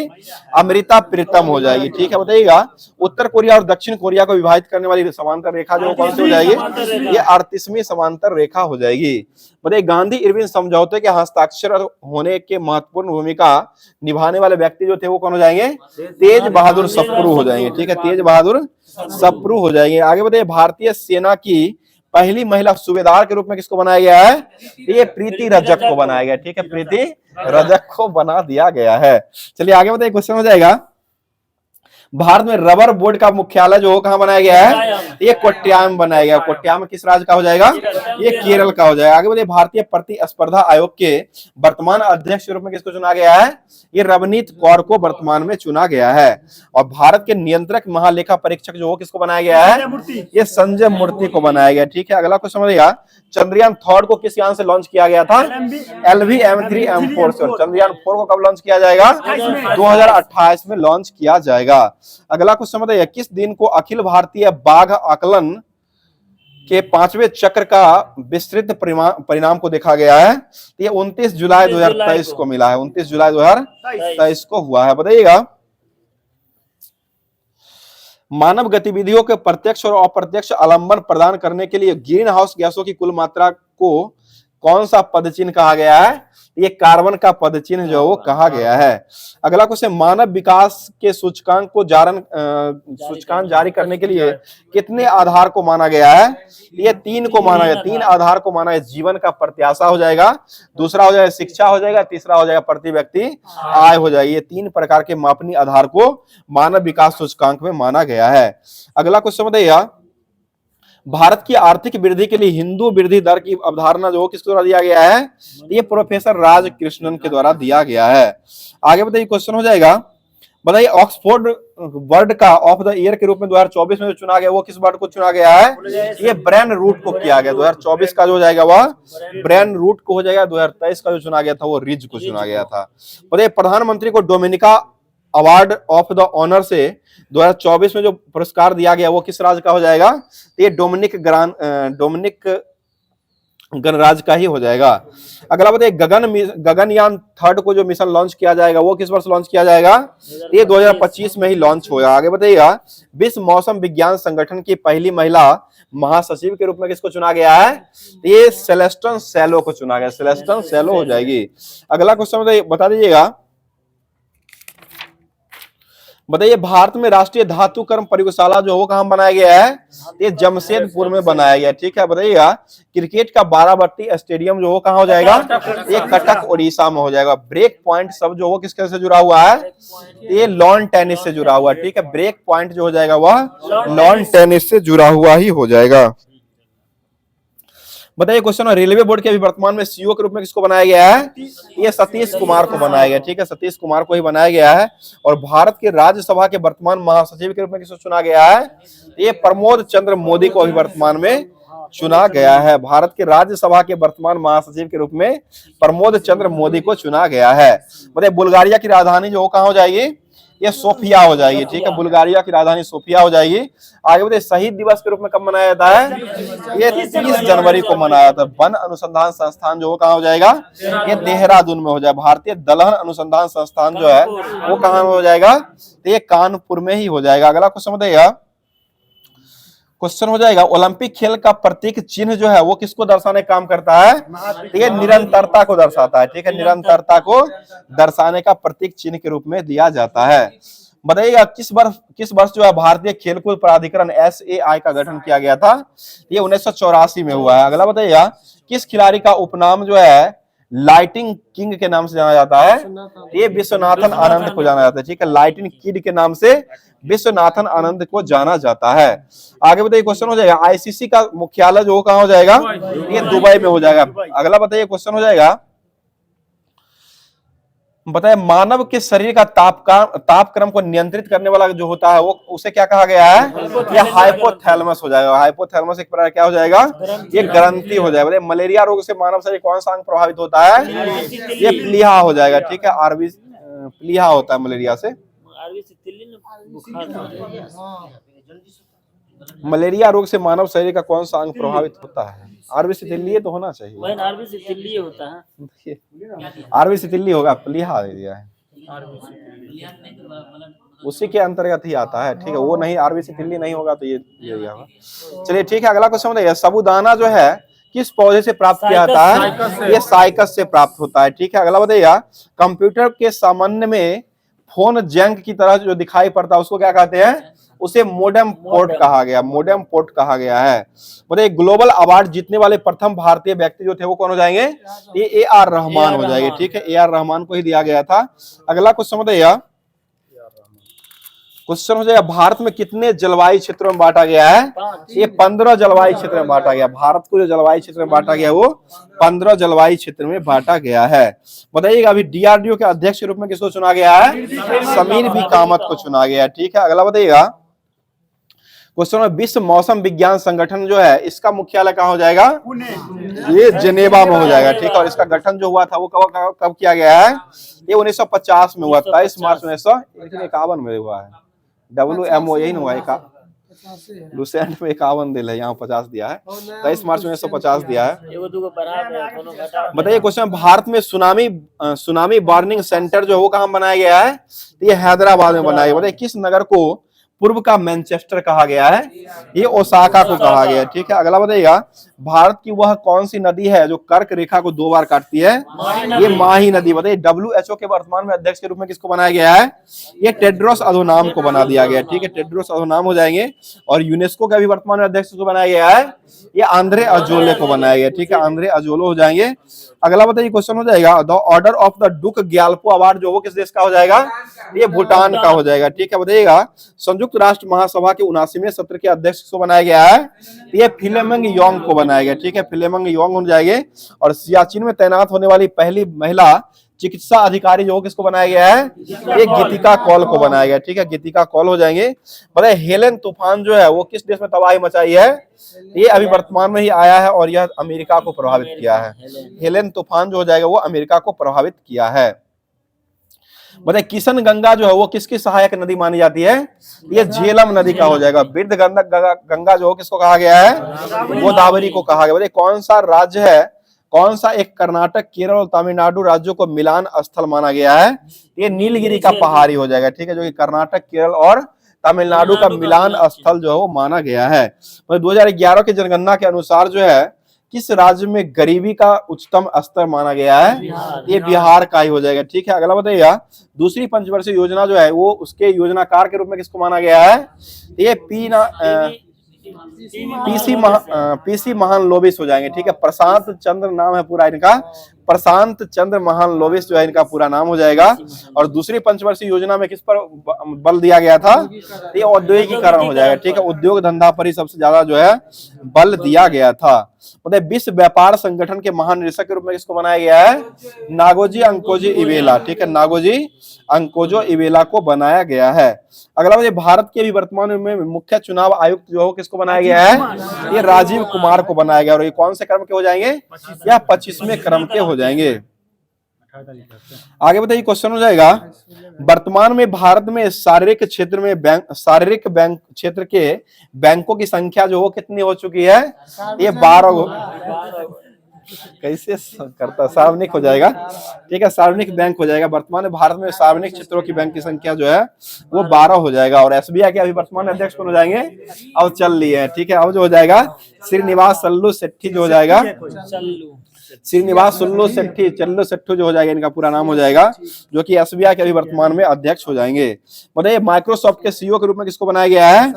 अमृता प्रीतम हो जाएगी। ठीक है, बताइएगा उत्तर कोरिया और दक्षिण कोरिया को विभाजित करने वाली समांतर रेखा जो कौन सी हो जाएगी? ये 38वीं समांतर रेखा हो जाएगी। बताइए गांधी इरविन समझौते के हस्ताक्षर होने के महत्वपूर्ण भूमिका निभाने वाले व्यक्ति जो थे वो कौन हो जाएंगे? तेज बहादुर सप्रू हो जाएंगे। ठीक है, तेज बहादुर सप्रू हो जाएंगे। आगे बताइए भारतीय सेना की पहली महिला सूबेदार के रूप में किसको बनाया गया है? ये प्रीति रजक को बनाया गया। ठीक है, प्रीति रजक को बना दिया गया है। चलिए आगे बताइए, क्वेश्चन हो जाएगा भारत में रबर बोर्ड का मुख्यालय जो कहां बनाया गया है? ये कोट्टायम बनाया गया। कोट्टायम किस राज्य का हो जाएगा? ये केरल का हो जाएगा। आगे बढ़िए भारतीय प्रतिस्पर्धा आयोग के वर्तमान अध्यक्ष के रूप में किसको चुना गया है? ये रवनीत कौर को वर्तमान में चुना गया है। और भारत के नियंत्रक महालेखा परीक्षक जो किसको बनाया गया है? ये संजय मूर्ति को बनाया गया। ठीक है, अगला क्वेश्चन समझिएगा चंद्रयान 3 को किस यान से लॉन्च किया गया था? LV-M3M4 से। चंद्रयान 4 को कब लॉन्च किया जाएगा? 2028 में लॉन्च किया जाएगा। अगला क्वेश्चन बताइए किस दिन को अखिल भारतीय बाघ आकलन के 5वें चक्र का विस्तृत परिणाम को देखा गया है? ये 29 जुलाई 2023 को मिला है। 29 जुलाई 2023 को हुआ है। बताइएगा मानव गतिविधियों के प्रत्यक्ष और अप्रत्यक्ष आलंबन प्रदान करने के लिए ग्रीन हाउस गैसों की कुल मात्रा को कौन सा पदचिन्ह कहा गया है? ये कार्बन का पदचिन्ह जो वो कहा गया है। अगला क्वेश्चन मानव विकास के सूचकांक को सूचकांक जारी करने के लिए कितने आधार को माना गया है? ये 3 को माना गया। 3 आधार को माना है। जीवन का प्रत्याशा हो जाएगा, दूसरा हो जाएगा शिक्षा हो जाएगा, तीसरा हो जाएगा प्रति व्यक्ति आय हो जाएगी। ये 3 प्रकार के मापनीय आधार को मानव विकास सूचकांक में माना गया है। अगला क्वेश्चन बताइए भारत की आर्थिक वृद्धि के लिए हिंदू वृद्धि दर की अवधारणा जो किसके द्वारा दिया गया है? ये प्रोफेसर राज कृष्णन के द्वारा दिया गया है। आगे बताइए क्वेश्चन हो जाएगा बताइए ऑक्सफोर्ड वर्ड का ऑफ द ईयर के रूप में 2024 में जो चुना गया वो किस वर्ड को चुना गया है? ये ब्रेन रूट को किया गया। 2024 का जो हो जाएगा वह ब्रेन रूट को हो जाएगा। 2023 का जो चुना गया था वो रिज को चुना गया था। बताइए प्रधानमंत्री को Dominica award of the honour से 2024 में जो पुरस्कार दिया गया वो किस राज्य का हो जाएगा? ये डोमिनिक गणराज्य का ही हो जाएगा। अगला बताइए गगनयान 3 को जो मिशन लॉन्च किया जाएगा वो किस वर्ष लॉन्च किया जाएगा? ये 2025 में ही लॉन्च होगा। आगे बताइएगा विश्व मौसम विज्ञान संगठन की पहली महिला महासचिव के रूप में किसको चुना गया है? ये सेलेस्टन सेलो को चुना गया। सेलेस्टन सेलो हो जाएगी। अगला क्वेश्चन बता दीजिएगा बताइए भारत में राष्ट्रीय धातु कर्म प्रयोगशाला जो वो कहां बनाया गया है? ये जमशेदपुर में बनाया गया। ठीक है, बताइएगा क्रिकेट का बाराबट्टी स्टेडियम जो वो कहां हो जाएगा? ये कटक उड़ीसा में हो जाएगा। ब्रेक पॉइंट सब जो वो किसके से जुड़ा हुआ है? ये लॉन टेनिस से जुड़ा हुआ है। ठीक है, ब्रेक पॉइंट जो हो जाएगा वह लॉन टेनिस से जुड़ा हुआ ही हो जाएगा। बताइए क्वेश्चन रेलवे बोर्ड के अभी वर्तमान में सीईओ के रूप में किसको बनाया गया है? ये सतीश कुमार को बनाया गया। ठीक है, सतीश कुमार को ही बनाया गया है। और भारत के राज्यसभा के वर्तमान महासचिव के रूप में किसको चुना गया है? ये प्रमोद चंद्र मोदी को अभी वर्तमान में चुना गया है। भारत के राज्यसभा के वर्तमान महासचिव के रूप में प्रमोद चंद्र मोदी को चुना गया है। बताइए बुल्गारिया की राजधानी जो कहाँ हो जाएगी? ये सोफिया हो जाएगी। ठीक है, बुल्गारिया की राजधानी सोफिया हो जाएगी। आगे बताइए शहीद दिवस के रूप में कब मनाया जाता है? ये 30 जनवरी को मनाया जाता है। वन अनुसंधान संस्थान जो कहाँ हो जाएगा? ये देहरादून में हो जाएगा। भारतीय दलहन अनुसंधान संस्थान जो है वो कहाँ हो जाएगा? तो ये कानपुर में ही हो जाएगा। अगला क्वेश्चन बताइएगा क्वेश्चन हो जाएगा ओलंपिक खेल का प्रतीक चिन्ह जो है वो किसको दर्शाने का काम करता है? ठीक है, निरंतरता को दर्शाता है। ठीक है, निरंतरता को दर्शाने का प्रतीक चिन्ह के रूप में दिया जाता है। बताइएगा किस वर्ष जो है भारतीय खेलकूद प्राधिकरण SAI का गठन किया गया था? ये 1984 में हुआ है। अगला बताइएगा किस खिलाड़ी का उपनाम जो है लाइटिंग किंग के नाम से जाना जाता है? ये विश्वनाथन आनंद को जाना जाता है। ठीक है, लाइटिंग किड के नाम से विश्वनाथन आनंद को जाना जाता है। आगे बताइए क्वेश्चन हो जाएगा ICC का मुख्यालय जो कहाँ हो जाएगा? ये दुबई में हो जाएगा। अगला बताइए क्वेश्चन हो जाएगा बताइए मानव के शरीर का तापक्रम को नियंत्रित करने वाला जो होता है वो उसे क्या कहा गया है? ये हाइपोथैलेमस हो जाएगा। हाइपोथैलेमस एक प्रकार क्या हो जाएगा? ये ग्रंथि हो जाएगा। बताइए मलेरिया रोग से मानव शरीर कौन सा अंग प्रभावित होता है? ये प्लीहा हो जाएगा। ठीक है, आरबी प्लीहा होता है मलेरिया से। आरबी से तिल्ली ने बुखार मलेरिया रोग से मानव शरीर का कौन सा अंग प्रभावित होता है? आरबी से तिल्ली तो होना चाहिए। वही आरबी से तिल्ली होता है। आरबी से तिल्ली होगा, प्लीहा दे दिया है, उसी के अंतर्गत ही आता है। ठीक है, वो नहीं, आरबी से तिल्ली नहीं होगा तो ये होगा। चलिए ठीक है, अगला क्वेश्चन बताइए साबूदाना जो है किस पौधे से प्राप्त किया जाता है? ये साइकस से प्राप्त होता है। ठीक है, अगला बताइएगा कंप्यूटर के सामान्य में फोन जैंक की तरह जो दिखाई पड़ता है उसको क्या कहते हैं? उसे मोडेम पोर्ट कहा गया। मोडेम पोर्ट कहा गया है। बताइए ग्लोबल अवार्ड जीतने वाले प्रथम भारतीय व्यक्ति जो थे वो कौन हो जाएंगे? ये AR रहमान हो जाएंगे। ठीक है, AR रहमान को ही दिया गया था। अगला क्वेश्चन बताइए क्वेश्चन हो जाएगा भारत में कितने जलवायु क्षेत्रों में बांटा गया है? ये 15 जलवायु क्षेत्र में बांटा गया। भारत को जो जलवायु क्षेत्र में बांटा गया वो 15 जलवायु क्षेत्र में बांटा गया है। बताइएगा अभी DRDO के अध्यक्ष के रूप में किसको चुना गया है? समीर V कामत को चुना गया है। ठीक है, अगला बताइएगा क्वेश्चन में विश्व मौसम विज्ञान संगठन जो है इसका मुख्यालय कहाँ हो जाएगा? ये जेनेवा में हो जाएगा। ठीक है, और इसका गठन जो हुआ था वो कब किया गया है? ये 1950 में हुआ। 23 मार्च 1951 में हुआ है। WMO यही हुआ है। लुसेंट में 51 दिल है, यहाँ 50 दिया है। 23 मार्च 1950 दिया है। बताइए क्वेश्चन भारत में सुनामी वार्निंग सेंटर जो है वो कहाँ बनाया गया है? ये हैदराबाद में बनाया गया। बताइए किस नगर को पूर्व का मैनचेस्टर कहा गया है? ये ओसाका को कहा गया है। ठीक है, अगला बताइएगा भारत की वह कौन सी नदी है जो कर्क रेखा को 2 बार काटती है? ये माही नदी। बताइए WHO के वर्तमान में अध्यक्ष के रूप में किसको बनाया गया है? ये टेड्रोस अधोनाम को बना दिया गया। ठीक है, टेड्रोस अधोनाम हो जाएंगे। और यूनेस्को का भी वर्तमान में अध्यक्ष को बनाया गया है? ये आंद्रे अजोले को बनाया गया। ठीक है, आंद्रे अजोले हो जाएंगे। अगला बताइए क्वेश्चन हो जाएगा the order of the duke Gyalpo award जो वो किस देश का हो जाएगा? ये भूटान का हो जाएगा। ठीक है, बताइएगा संयुक्त राष्ट्र महासभा के 79वें सत्र के अध्यक्ष को बनाया गया है? ये फिलेमिंग योंग को बनाया गया। ठीक है, फिलेमिंग योंग हो जाएंगे। और सियाचिन में तैनात होने वाली पहली महिला चिकित्सा अधिकारी जो किसको बनाया गया है? ये गीतिका कौल को बनाया गया। ठीक है, गीतिका कौल हो जाएंगे। बताइए हेलेन तूफान जो है वो किस देश में तबाही मचाई है? ये अभी वर्तमान में ही आया है और यह अमेरिका को प्रभावित किया है। हेलेन तूफान जो हो जाएगा वो अमेरिका को प्रभावित किया है। बताइए किशन गंगा जो है वो किसकी सहायक नदी मानी जाती है? ये झेलम नदी का हो जाएगा। वृद्ध गंगा जो किसको कहा गया है? गोदावरी को कहा गया। बताइए कौन सा राज्य है, कौन सा एक कर्नाटक, केरल और तमिलनाडु राज्यों को मिलान स्थल माना गया है? ये नीलगिरी का पहाड़ी हो जाएगा। ठीक है, जो कि कर्नाटक, केरल और तमिलनाडु का मिलान स्थल जो है वो माना गया है। 2011 की जनगणना के अनुसार जो है किस राज्य में गरीबी का उच्चतम स्तर माना गया है? ये बिहार का ही हो जाएगा। ठीक है, अगला बताइएगा दूसरी पंचवर्षीय योजना जो है वो उसके योजनाकार के रूप में किसको माना गया है? ये पीसी महालनोबिस हो जाएंगे। ठीक है, प्रशांत चंद्र नाम है पूरा इनका, प्रशांत चंद्र महालनोबिस जो है इनका पूरा नाम हो जाएगा। और दूसरी पंचवर्षीय योजना में किस पर बल दिया गया था? ये औद्योगिकीकरण हो जाएगा। ठीक है, उद्योग धंधा पर ही सबसे ज्यादा जो है बल दिया गया था। मतलब विश्व व्यापार संगठन के महानिदेशक के रूप में किसको बनाया गया है? नागोजी अंकोजी इवेला। ठीक है, नागोजी अंकोजो इवेला को बनाया गया है। अगला मुझे भारत के भी वर्तमान में मुख्य चुनाव आयुक्त जो है किसको बनाया गया है? ये राजीव कुमार को बनाया गया। और ये कौन से क्रम के हो जाएंगे? या 25वें क्रम के हो जाएंगे। आगे बताइए क्वेश्चन हो जाएगा वर्तमान में भारत में शारीरिक बैंक क्षेत्र के बैंकों की संख्या जो वो कितनी हो चुकी है? ये 12 कैसे करता, सार्वजनिक हो जाएगा, ठीक है, सार्वजनिक बैंक हो जाएगा। वर्तमान में भारत में सार्वजनिक क्षेत्रों की बैंक की संख्या जो है वो 12 हो जाएगा। और एसबीआई के अभी वर्तमान अध्यक्ष कौन हो जाएंगे, अब चल लिए हैं, ठीक है। अब जो हो जाएगा श्रीनिवास सल्लू सेट्टी जो हो जाएगा, श्रीनिवास चल्लू सेट्टी जो हो जाएगा, इनका पूरा नाम हो जाएगा, जो कि एसबीआई के अभी वर्तमान में अध्यक्ष हो जाएंगे। बताइए माइक्रोसॉफ्ट के सीईओ के रूप में किसको बनाया गया है,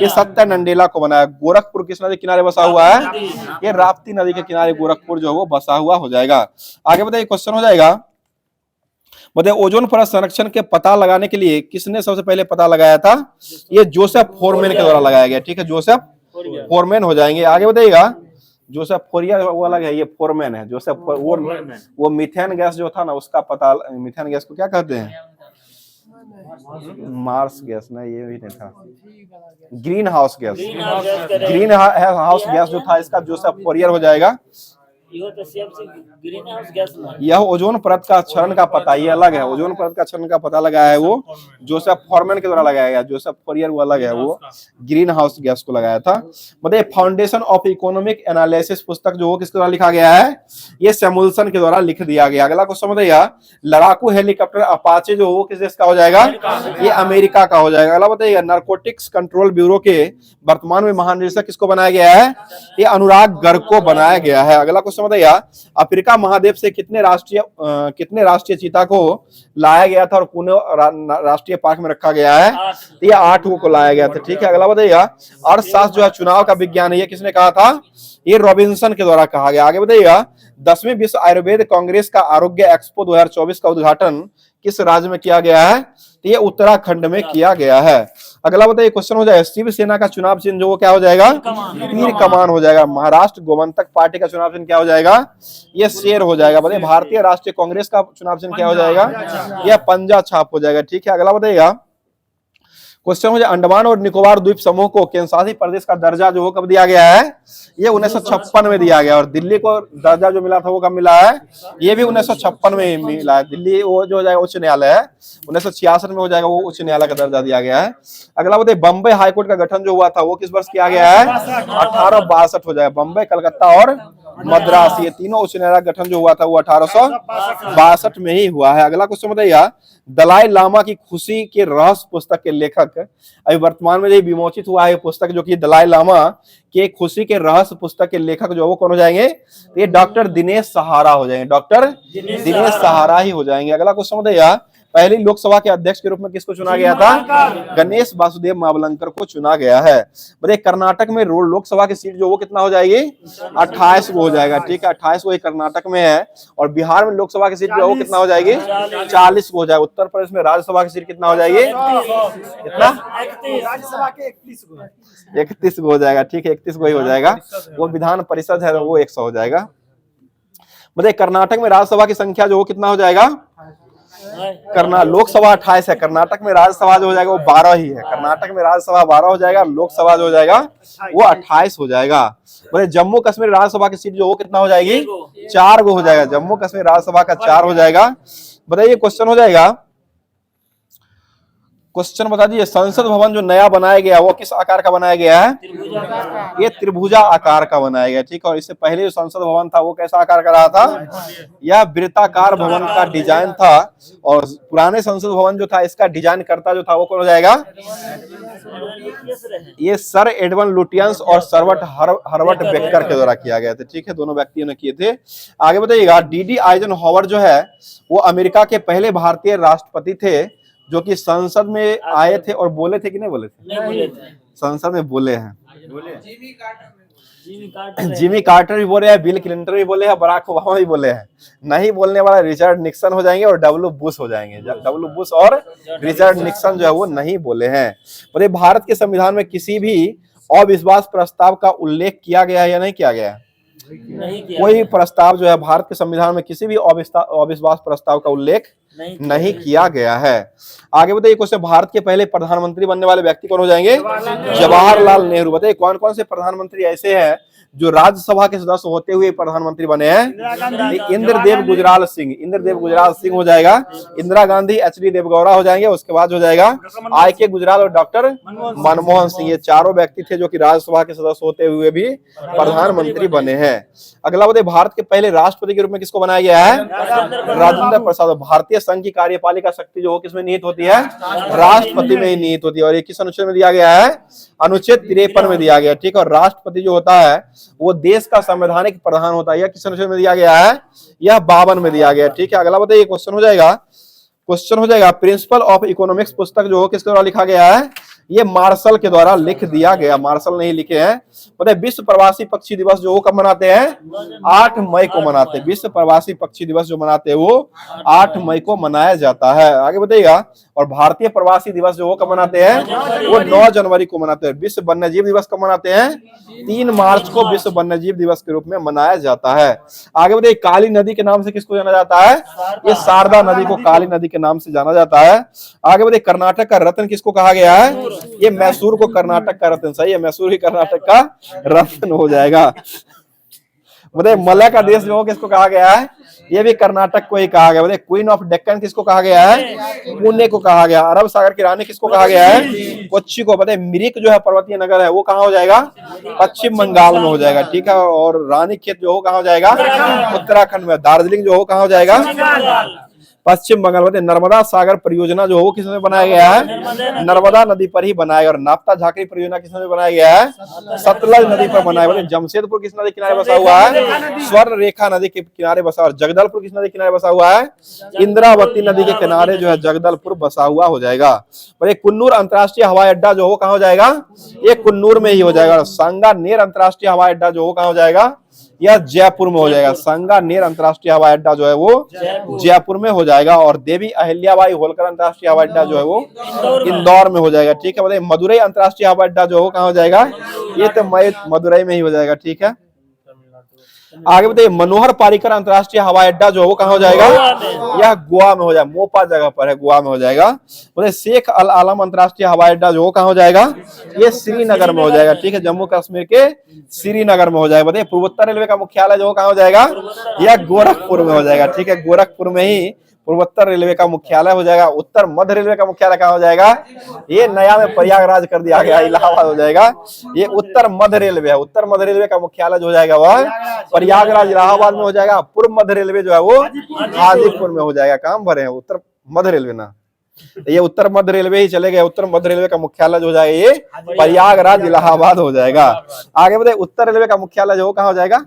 ये सत्या नंडेला को बनाया। गोरखपुर किस नदी किनारे बसा हुआ है, ये राप्ती नदी के किनारे गोरखपुर जो है वो बसा हुआ हो जाएगा। आगे बताइए क्वेश्चन हो जाएगा, बताइए ओजोन परत संरक्षण के पता लगाने के लिए किसने सबसे पहले पता लगाया था, ये जोसेफ फोरमैन के द्वारा लगाया गया, ठीक है, जोसेफ फोरमैन हो जाएंगे। आगे बताइएगा, जोसेफ फोरियर वो अलग है, ये फोरमैन है। जोसेफ वो मीथेन गैस जो था ना उसका पता, मीथेन गैस को क्या कहते हैं, मार्स गैस ना, ये भी नहीं था, green house gas, green house gas जो था इसका जोसेफ फोरियर हो जाएगा। यह ओजोन परत का क्षरण का पता, ये अलग है, ओजोन परत का क्षरण का पता लगाया है वो जोसेफ फोरमैन के द्वारा लगाया गया। जोसेफ फोरियर वो अलग है, वो ग्रीन हाउस गैस को लगाया था। बताइए फाउंडेशन ऑफ इकोनॉमिक एनालिसिस पुस्तक जो किसके द्वारा लिखा गया है, ये सैमुअल्सन के द्वारा लिख दिया गया। अगला क्वेश्चन बताइए, लड़ाकू हेलीकॉप्टर अपाचे जो वो किस देश का हो जाएगा, ये अमेरिका का हो जाएगा। अगला बताइएगा, नारकोटिक्स कंट्रोल ब्यूरो के वर्तमान में महानिदेशक किसको बनाया गया है, ये अनुराग गर्ग को बनाया गया है। अगला क्वेश्चन बताइए, अफ्रीका महाद्वीप से कितने राष्ट्रीय चीता को लाया गया था और पुणे राष्ट्रीय पार्क में रखा गया है, ये 8 को लाया गया था, ठीक है। अगला बताइएगा, अर्थशास्त्र जो है चुनाव का विज्ञान है, ये किसने कहा था, ये रॉबिन्सन के द्वारा कहा गया। आगे बताइएगा, 10वीं विश्व आयुर्वेद कांग्रेस का आरोग्य एक्सपो 2024 का उद्घाटन किस राज्य में किया गया है, तो ये उत्तराखंड में किया गया है। अगला बताइए क्वेश्चन हो जाएगा, शिवसेना का चुनाव चिन्ह जो वो क्या हो जाएगा, तीर कमान हो जाएगा। महाराष्ट्र गोमंतक पार्टी का चुनाव चिन्ह क्या हो जाएगा, ये शेर हो जाएगा। बताइए भारतीय राष्ट्रीय कांग्रेस का चुनाव चिन्ह क्या हो जाएगा, यह पंजा छाप हो जाएगा, ठीक है। अगला बताइएगा क्वेश्चन हो जाए, अंडमान और निकोबार द्वीप समूह को केंद्रशासित प्रदेश का दर्जा जो कब दिया गया है, ये 1956 में दिया गया। और दिल्ली को दर्जा जो मिला था वो कब मिला है, ये भी 1956 में मिला है। दिल्ली वो जो हो जाएगा उच्च न्यायालय है, 1966 में हो जाएगा, वो उच्च न्यायालय का दर्जा दिया गया है। अगला बताइए, बम्बई हाईकोर्ट का गठन जो हुआ था वो किस वर्ष किया गया है, 1862 हो जाएगा। बम्बई, कलकत्ता और मद्रास, ये तीनों उच्च न्यायालय का गठन जो हुआ था वो 1862 में ही हुआ है। अगला क्वेश्चन बताइए, दलाई लामा की खुशी के रहस्य पुस्तक के लेखक अभी वर्तमान में विमोचित हुआ है पुस्तक, जो कि दलाई लामा के खुशी के रहस्य पुस्तक के लेखक जो वो कौन हो जाएंगे, ये डॉक्टर दिनेश सहारा हो जाएंगे, डॉक्टर दिनेश सहारा ही हो जाएंगे। अगला क्वेश्चन बताइए, पहली लोकसभा के अध्यक्ष के रूप में किसको चुना गया था, गणेश वासुदेव मावलंकर को चुना गया है। बताइए कर्नाटक में लोकसभा की सीट जो वो कितना हो जाएगी, 28 को हो जाएगा, ठीक है, 28 को कर्नाटक में है। और बिहार में लोकसभा की सीट जो वो कितना हो जाएगी, 40 को हो जाएगा। उत्तर प्रदेश में राज्यसभा की सीट कितना हो जाएगी, कितना, राज्यसभा के 31 को हो जाएगा, ठीक है, 31 को ही हो जाएगा। वो विधान परिषद है वो 100 हो जाएगा। बताइए कर्नाटक में राज्यसभा की संख्या जो वो कितना हो जाएगा, लोकसभा 28 है, कर्नाटक में राज्यसभा जो हो जाएगा वो 12 ही है। कर्नाटक में राज्यसभा 12 हो जाएगा, लोकसभा जो हो जाएगा वो 28 हो जाएगा। बोले जम्मू कश्मीर राज्यसभा की सीट जो वो कितना हो जाएगी, 4 गो हो जाएगा, जम्मू कश्मीर राज्यसभा का 4 हो जाएगा। बताइए क्वेश्चन हो जाएगा, क्वेश्चन बता दीजिए, संसद भवन जो नया बनाया गया वो किस आकार का बनाया गया है, ये त्रिभुजा आकार का बनाया गया, ठीक है। और इससे पहले जो संसद भवन था वो कैसा आकार का रहा था, यह वृत्ताकार भवन का डिजाइन था। और पुराने संसद भवन जो था इसका डिजाइन करता जो था वो कौन हो जाएगा, ये सर एडवन लुटियंस और सर्वट हर्बर्ट बेकर के द्वारा किया गया था, ठीक है, दोनों व्यक्तियों ने किए थे। आगे बताइएगा, डीडी आइजनहावर जो है वो अमेरिका के पहले भारतीय राष्ट्रपति थे जो कि संसद में आए थे और बोले थे कि नहीं बोले थे, संसद में बोले हैं। जिमी कार्टर भी बोले हैं, बिल क्लिंटन भी बोले हैं, बराक ओबामा भी बोले हैं। नहीं बोलने वाला रिचर्ड निक्सन हो जाएंगे और डब्ल्यू बुश हो जाएंगे। डब्ल्यू बुश और रिचर्ड निक्सन जो है वो नहीं बोले हैं। और भारत के संविधान में किसी भी अविश्वास प्रस्ताव का उल्लेख किया गया है या नहीं किया गया है, कोई प्रस्ताव जो है भारत के संविधान में किसी भी अविश्वास प्रस्ताव का उल्लेख नहीं किया गया है। आगे बताइए क्वेश्चन, भारत के पहले प्रधानमंत्री बनने वाले व्यक्ति कौन हो जाएंगे? जवाहरलाल नेहरू। बताइए कौन कौन से प्रधानमंत्री ऐसे हैं जो राज्यसभा के सदस्य होते हुए प्रधानमंत्री बने हैं? इंद्रदेव गुजराल सिंह, इंद्रदेव गुजराल सिंह हो जाएगा। इंदिरा गांधी, एच.डी. देवगौड़ा हो जाएंगे। उसके बाद हो जाएगा आई.के. गुजराल और डॉक्टर मनमोहन सिंह। ये चारों व्यक्ति थे जो कि राज्यसभा के सदस्य होते हुए भी प्रधानमंत्री बने हैं। अगला बताइए, भारत के पहले राष्ट्रपति के रूप में किसको बनाया गया है? राजेंद्र प्रसाद। भारतीय संघ की कार्यपालिका शक्ति जो किसमें निहित होती है? राष्ट्रपति में ही निहित होती है। और ये किस अनुच्छेद में दिया गया है? अनुच्छेद 53 में दिया गया। ठीक है। और राष्ट्रपति जो होता है वो देश का संवैधानिक प्रधान होता है। यह किस अनुच्छेद में दिया गया है? यह 52 में दिया गया। ठीक है। अगला बताइए क्वेश्चन हो जाएगा प्रिंसिपल ऑफ इकोनॉमिक्स पुस्तक जो किसके द्वारा लिखा गया है? ये मार्शल के द्वारा लिख दिया गया। मार्शल नहीं लिखे हैं। पता है विश्व प्रवासी पक्षी दिवस जो कब मनाते हैं? 8 मई को मनाते हैं। विश्व प्रवासी पक्षी दिवस जो मनाते हैं वो 8 मई को मनाया जाता है। आगे बताइएगा। और भारतीय प्रवासी दिवस जो कब मनाते हैं? वो 9 जनवरी को मनाते हैं। विश्व वन्यजीव दिवस कब मनाते हैं? 3 मार्च को विश्व वन्यजीव दिवस के रूप में मनाया जाता है। आगे बताइए, काली नदी के नाम से किसको जाना जाता है? ये शारदा नदी को काली नदी के नाम से जाना जाता है। आगे बताइए, कर्नाटक का रत्न किसको कहा गया है? ये मैसूर को कर्नाटक का रत्न। सही है, मैसूर ही कर्नाटक का रत्न हो जाएगा। बताइए, मलय का देश जो किसको कहा गया है? ये भी कर्नाटक को ही कहा गया। बताइए, क्वीन ऑफ डेक्कन किसको कहा गया है? पुणे को कहा गया। अरब सागर की रानी किसको कहा गया है? कोच्चि को। बताइए, मिरिक जो है पर्वतीय नगर है वो कहाँ हो जाएगा? पश्चिम बंगाल में हो जाएगा। ठीक है। और रानी खेत जो हो कहाँ हो जाएगा? उत्तराखंड में। दार्जिलिंग जो हो कहाँ हो जाएगा? पश्चिम बंगाल में। नर्मदा सागर परियोजना जो हो किसमें बनाया गया है? नर्मदा नदी पर ही बनाया गया। और नाप्ता झाकरी परियोजना किसमें बनाया गया है? सतलज नदी पर बनाया गया। जमशेदपुर किस नदी किनारे बसा हुआ है? स्वर्ण रेखा नदी के किनारे बसा। और जगदलपुर किस नदी किनारे बसा हुआ है? इंद्रावती नदी के किनारे जो है जगदलपुर बसा हुआ हो जाएगा। और ये कुन्नूर अंतर्राष्ट्रीय हवाई अड्डा जो हो कहाँ हो जाएगा? ये कुन्नूर में ही हो जाएगा। सांगानेर अंतर्राष्ट्रीय हवाई अड्डा जो हो कहाँ हो जाएगा? यह जयपुर में हो जाएगा। सांगानेर अंतर्राष्ट्रीय हवाई अड्डा जो है वो जयपुर में हो जाएगा। और देवी अहिल्याबाई होलकर अंतर्राष्ट्रीय हवाई अड्डा जो है वो इंदौर में हो जाएगा। ठीक है। बताइए, मदुरई अंतर्राष्ट्रीय हवाई अड्डा जो हो कहाँ हो जाएगा? ये तो मदुरई में ही हो जाएगा। ठीक है। आगे बताइए, मनोहर पारिकर अंतर्राष्ट्रीय हवाई अड्डा जो वो कहाँ हो जाएगा? यह गोवा में हो जाएगा। मोपा जगह पर है, गोवा में हो जाएगा। बोले शेख अल आलम अंतर्राष्ट्रीय हवाई अड्डा जो कहाँ हो जाएगा? ये श्रीनगर में हो जाएगा। ठीक है। जम्मू कश्मीर के श्रीनगर में हो जाएगा। बताइए, पूर्वोत्तर रेलवे का मुख्यालय जो कहाँ हो जाएगा? यह गोरखपुर में हो जाएगा। ठीक है। गोरखपुर में ही पूर्वोत्तर रेलवे का मुख्यालय हो जाएगा। उत्तर मध्य रेलवे का मुख्यालय कहाँ हो जाएगा? ये नया में प्रयागराज कर दिया गया, इलाहाबाद हो जाएगा। ये उत्तर मध्य रेलवे है। उत्तर मध्य रेलवे का मुख्यालय जो हो जाएगा वह प्रयागराज इलाहाबाद में हो जाएगा। पूर्व मध्य रेलवे जो है वो हाजीपुर में हो जाएगा। काम भरे हैं उत्तर मध्य रेलवे ना, ये उत्तर मध्य रेलवे ही चले गए। उत्तर मध्य रेलवे का मुख्यालय जो हो जाएगा ये प्रयागराज इलाहाबाद हो जाएगा। आगे बताइए, उत्तर रेलवे का मुख्यालय जो कहाँ हो जाएगा?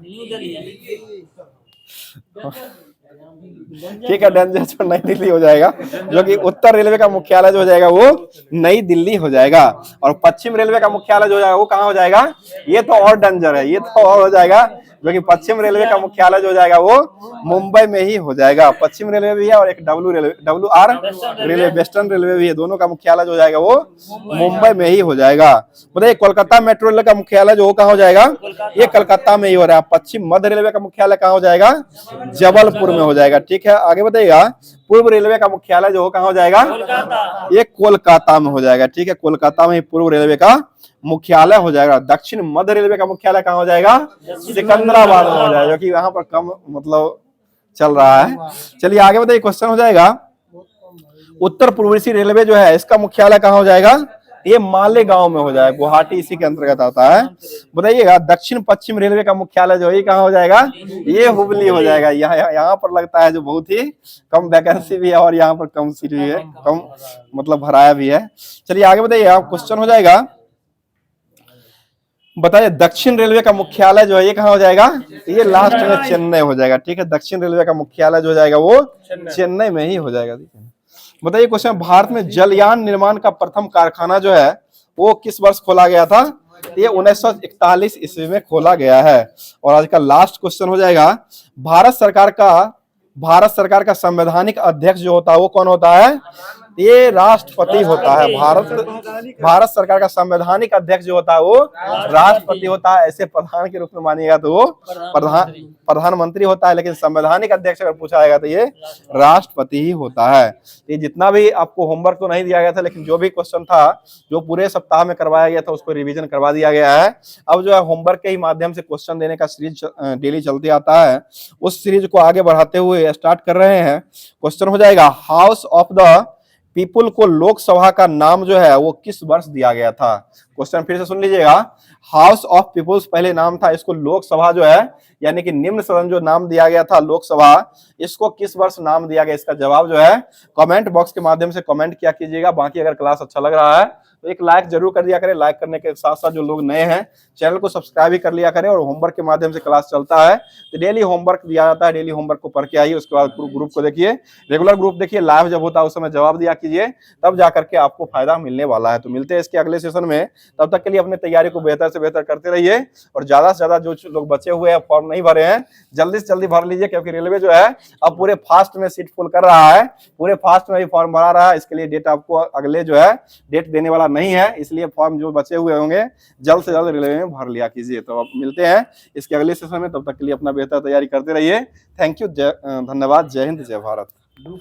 ठीक है। डेंजर जो नई दिल्ली हो जाएगा, जो कि उत्तर रेलवे का मुख्यालय जो हो जाएगा वो नई दिल्ली हो जाएगा। और पश्चिम रेलवे का मुख्यालय जो हो जाएगा वो कहाँ हो जाएगा? ये तो और डेंजर है, ये तो और हो जाएगा। जो कि पश्चिम रेलवे का मुख्यालय जो हो जाएगा वो मुंबई में ही हो जाएगा। पश्चिम रेलवे भी है और एक WR रेलवे, वेस्टर्न रेलवे भी है। दोनों का मुख्यालय जो हो जाएगा वो मुंबई में ही हो जाएगा। बताइए, कोलकाता मेट्रो रेल का मुख्यालय जो कहाँ हो जाएगा? ये कलकत्ता में ही हो रहा है। पश्चिम मध्य रेलवे का मुख्यालय कहाँ हो जाएगा? जबलपुर में हो जाएगा। ठीक है। आगे बताइएगा, पूर्व रेलवे का मुख्यालय जो कहाँ हो जाएगा? ये कोलकाता में हो जाएगा। ठीक है। कोलकाता में पूर्व रेलवे का मुख्यालय हो जाएगा। दक्षिण मध्य रेलवे का मुख्यालय कहाँ हो जाएगा? सिकंदराबाद में हो जाएगा, जो कि यहाँ पर कम मतलब चल रहा है। चलिए आगे बताइए, क्वेश्चन हो जाएगा, उत्तर पूर्वी रेलवे जो है इसका मुख्यालय कहाँ हो जाएगा? ये मालेगांव में हो जाएगा। गुवाहाटी इसी के अंतर्गत आता है। बताइएगा, दक्षिण पश्चिम रेलवे का मुख्यालय जो है कहाँ हो जाएगा? ये हुबली हो जाएगा। यहाँ पर लगता है जो बहुत ही कम वैकेंसी भी है और यहाँ पर कम सीट भी है, कम मतलब भराया भी है। चलिए आगे बताइए, आप क्वेश्चन हो जाएगा, बताइए दक्षिण रेलवे का मुख्यालय जो है ये कहाँ हो जाएगा? ये लास्ट में चेन्नई हो जाएगा। ठीक है। दक्षिण रेलवे का मुख्यालय जो हो जाएगा वो चेन्नई में ही हो जाएगा। बताइए क्वेश्चन, भारत में जलयान निर्माण का प्रथम कारखाना जो है वो किस वर्ष खोला गया था? ये 1941 ईस्वी में खोला गया है। और आज का लास्ट क्वेश्चन हो जाएगा, भारत सरकार का संवैधानिक अध्यक्ष जो होता है वो कौन होता है? ये राष्ट्रपति होता है। भारत सरकार का संवैधानिक अध्यक्ष जो होता है वो राष्ट्रपति होता है। ऐसे प्रधान के रूप में मानिएगा तो वो प्रधानमंत्री होता है, लेकिन संवैधानिक अध्यक्ष अगर पूछा जाएगा तो ये राष्ट्रपति ही होता है। ये जितना भी आपको होमवर्क तो नहीं दिया गया था, लेकिन जो भी क्वेश्चन था जो पूरे सप्ताह में करवाया गया था उसको रिवीजन करवा दिया गया है। अब जो है होमवर्क के ही माध्यम से क्वेश्चन देने का सीरीज डेली चलते आता है, उस सीरीज को आगे बढ़ाते हुए स्टार्ट कर रहे हैं। क्वेश्चन हो जाएगा, हाउस ऑफ द पीपुल को लोकसभा का नाम जो है वो किस वर्ष दिया गया था। क्वेश्चन फिर से सुन लीजिएगा, हाउस ऑफ पीपुल्स पहले नाम था, इसको लोकसभा जो है यानी कि निम्न सदन जो नाम दिया गया था लोकसभा, इसको किस वर्ष नाम दिया गया। इसका जवाब जो है कमेंट बॉक्स के माध्यम से कमेंट किया कीजिएगा। बाकी अगर क्लास अच्छा लग रहा है तो एक लाइक जरूर कर दिया करें। लाइक करने के साथ साथ जो लोग नए हैं चैनल को सब्सक्राइब भी कर लिया करें। और होमवर्क के माध्यम से क्लास चलता है तो डेली होमवर्क दिया जाता है, डेली होमवर्क को पढ़ के आइए। उसके बाद ग्रुप को देखिए, रेगुलर ग्रुप देखिए, लाइव जब होता है उस समय जवाब दिया कीजिए, तब जाकर के आपको फायदा मिलने वाला है। तो मिलते हैं इसके अगले सेशन में, तब तक के लिए अपनी तैयारी को बेहतर से बेहतर करते रहिए। और ज्यादा से ज्यादा जो लोग बचे हुए हैं फॉर्म नहीं भरे हैं जल्दी से जल्दी भर लीजिए, क्योंकि रेलवे जो है अब पूरे फास्ट में सीट फुल कर रहा है, पूरे फास्ट में भी फॉर्म भरा रहा है। इसके लिए डेट आपको अगले जो है डेट देने वाला नहीं है, इसलिए फॉर्म जो बचे हुए होंगे जल्द से जल्द रेलवे में भर लिया कीजिए। तो अब मिलते हैं इसके अगले सेशन में, तब तक के लिए अपना बेहतर तैयारी करते रहिए। थैंक यू, धन्यवाद, जय हिंद, जय भारत।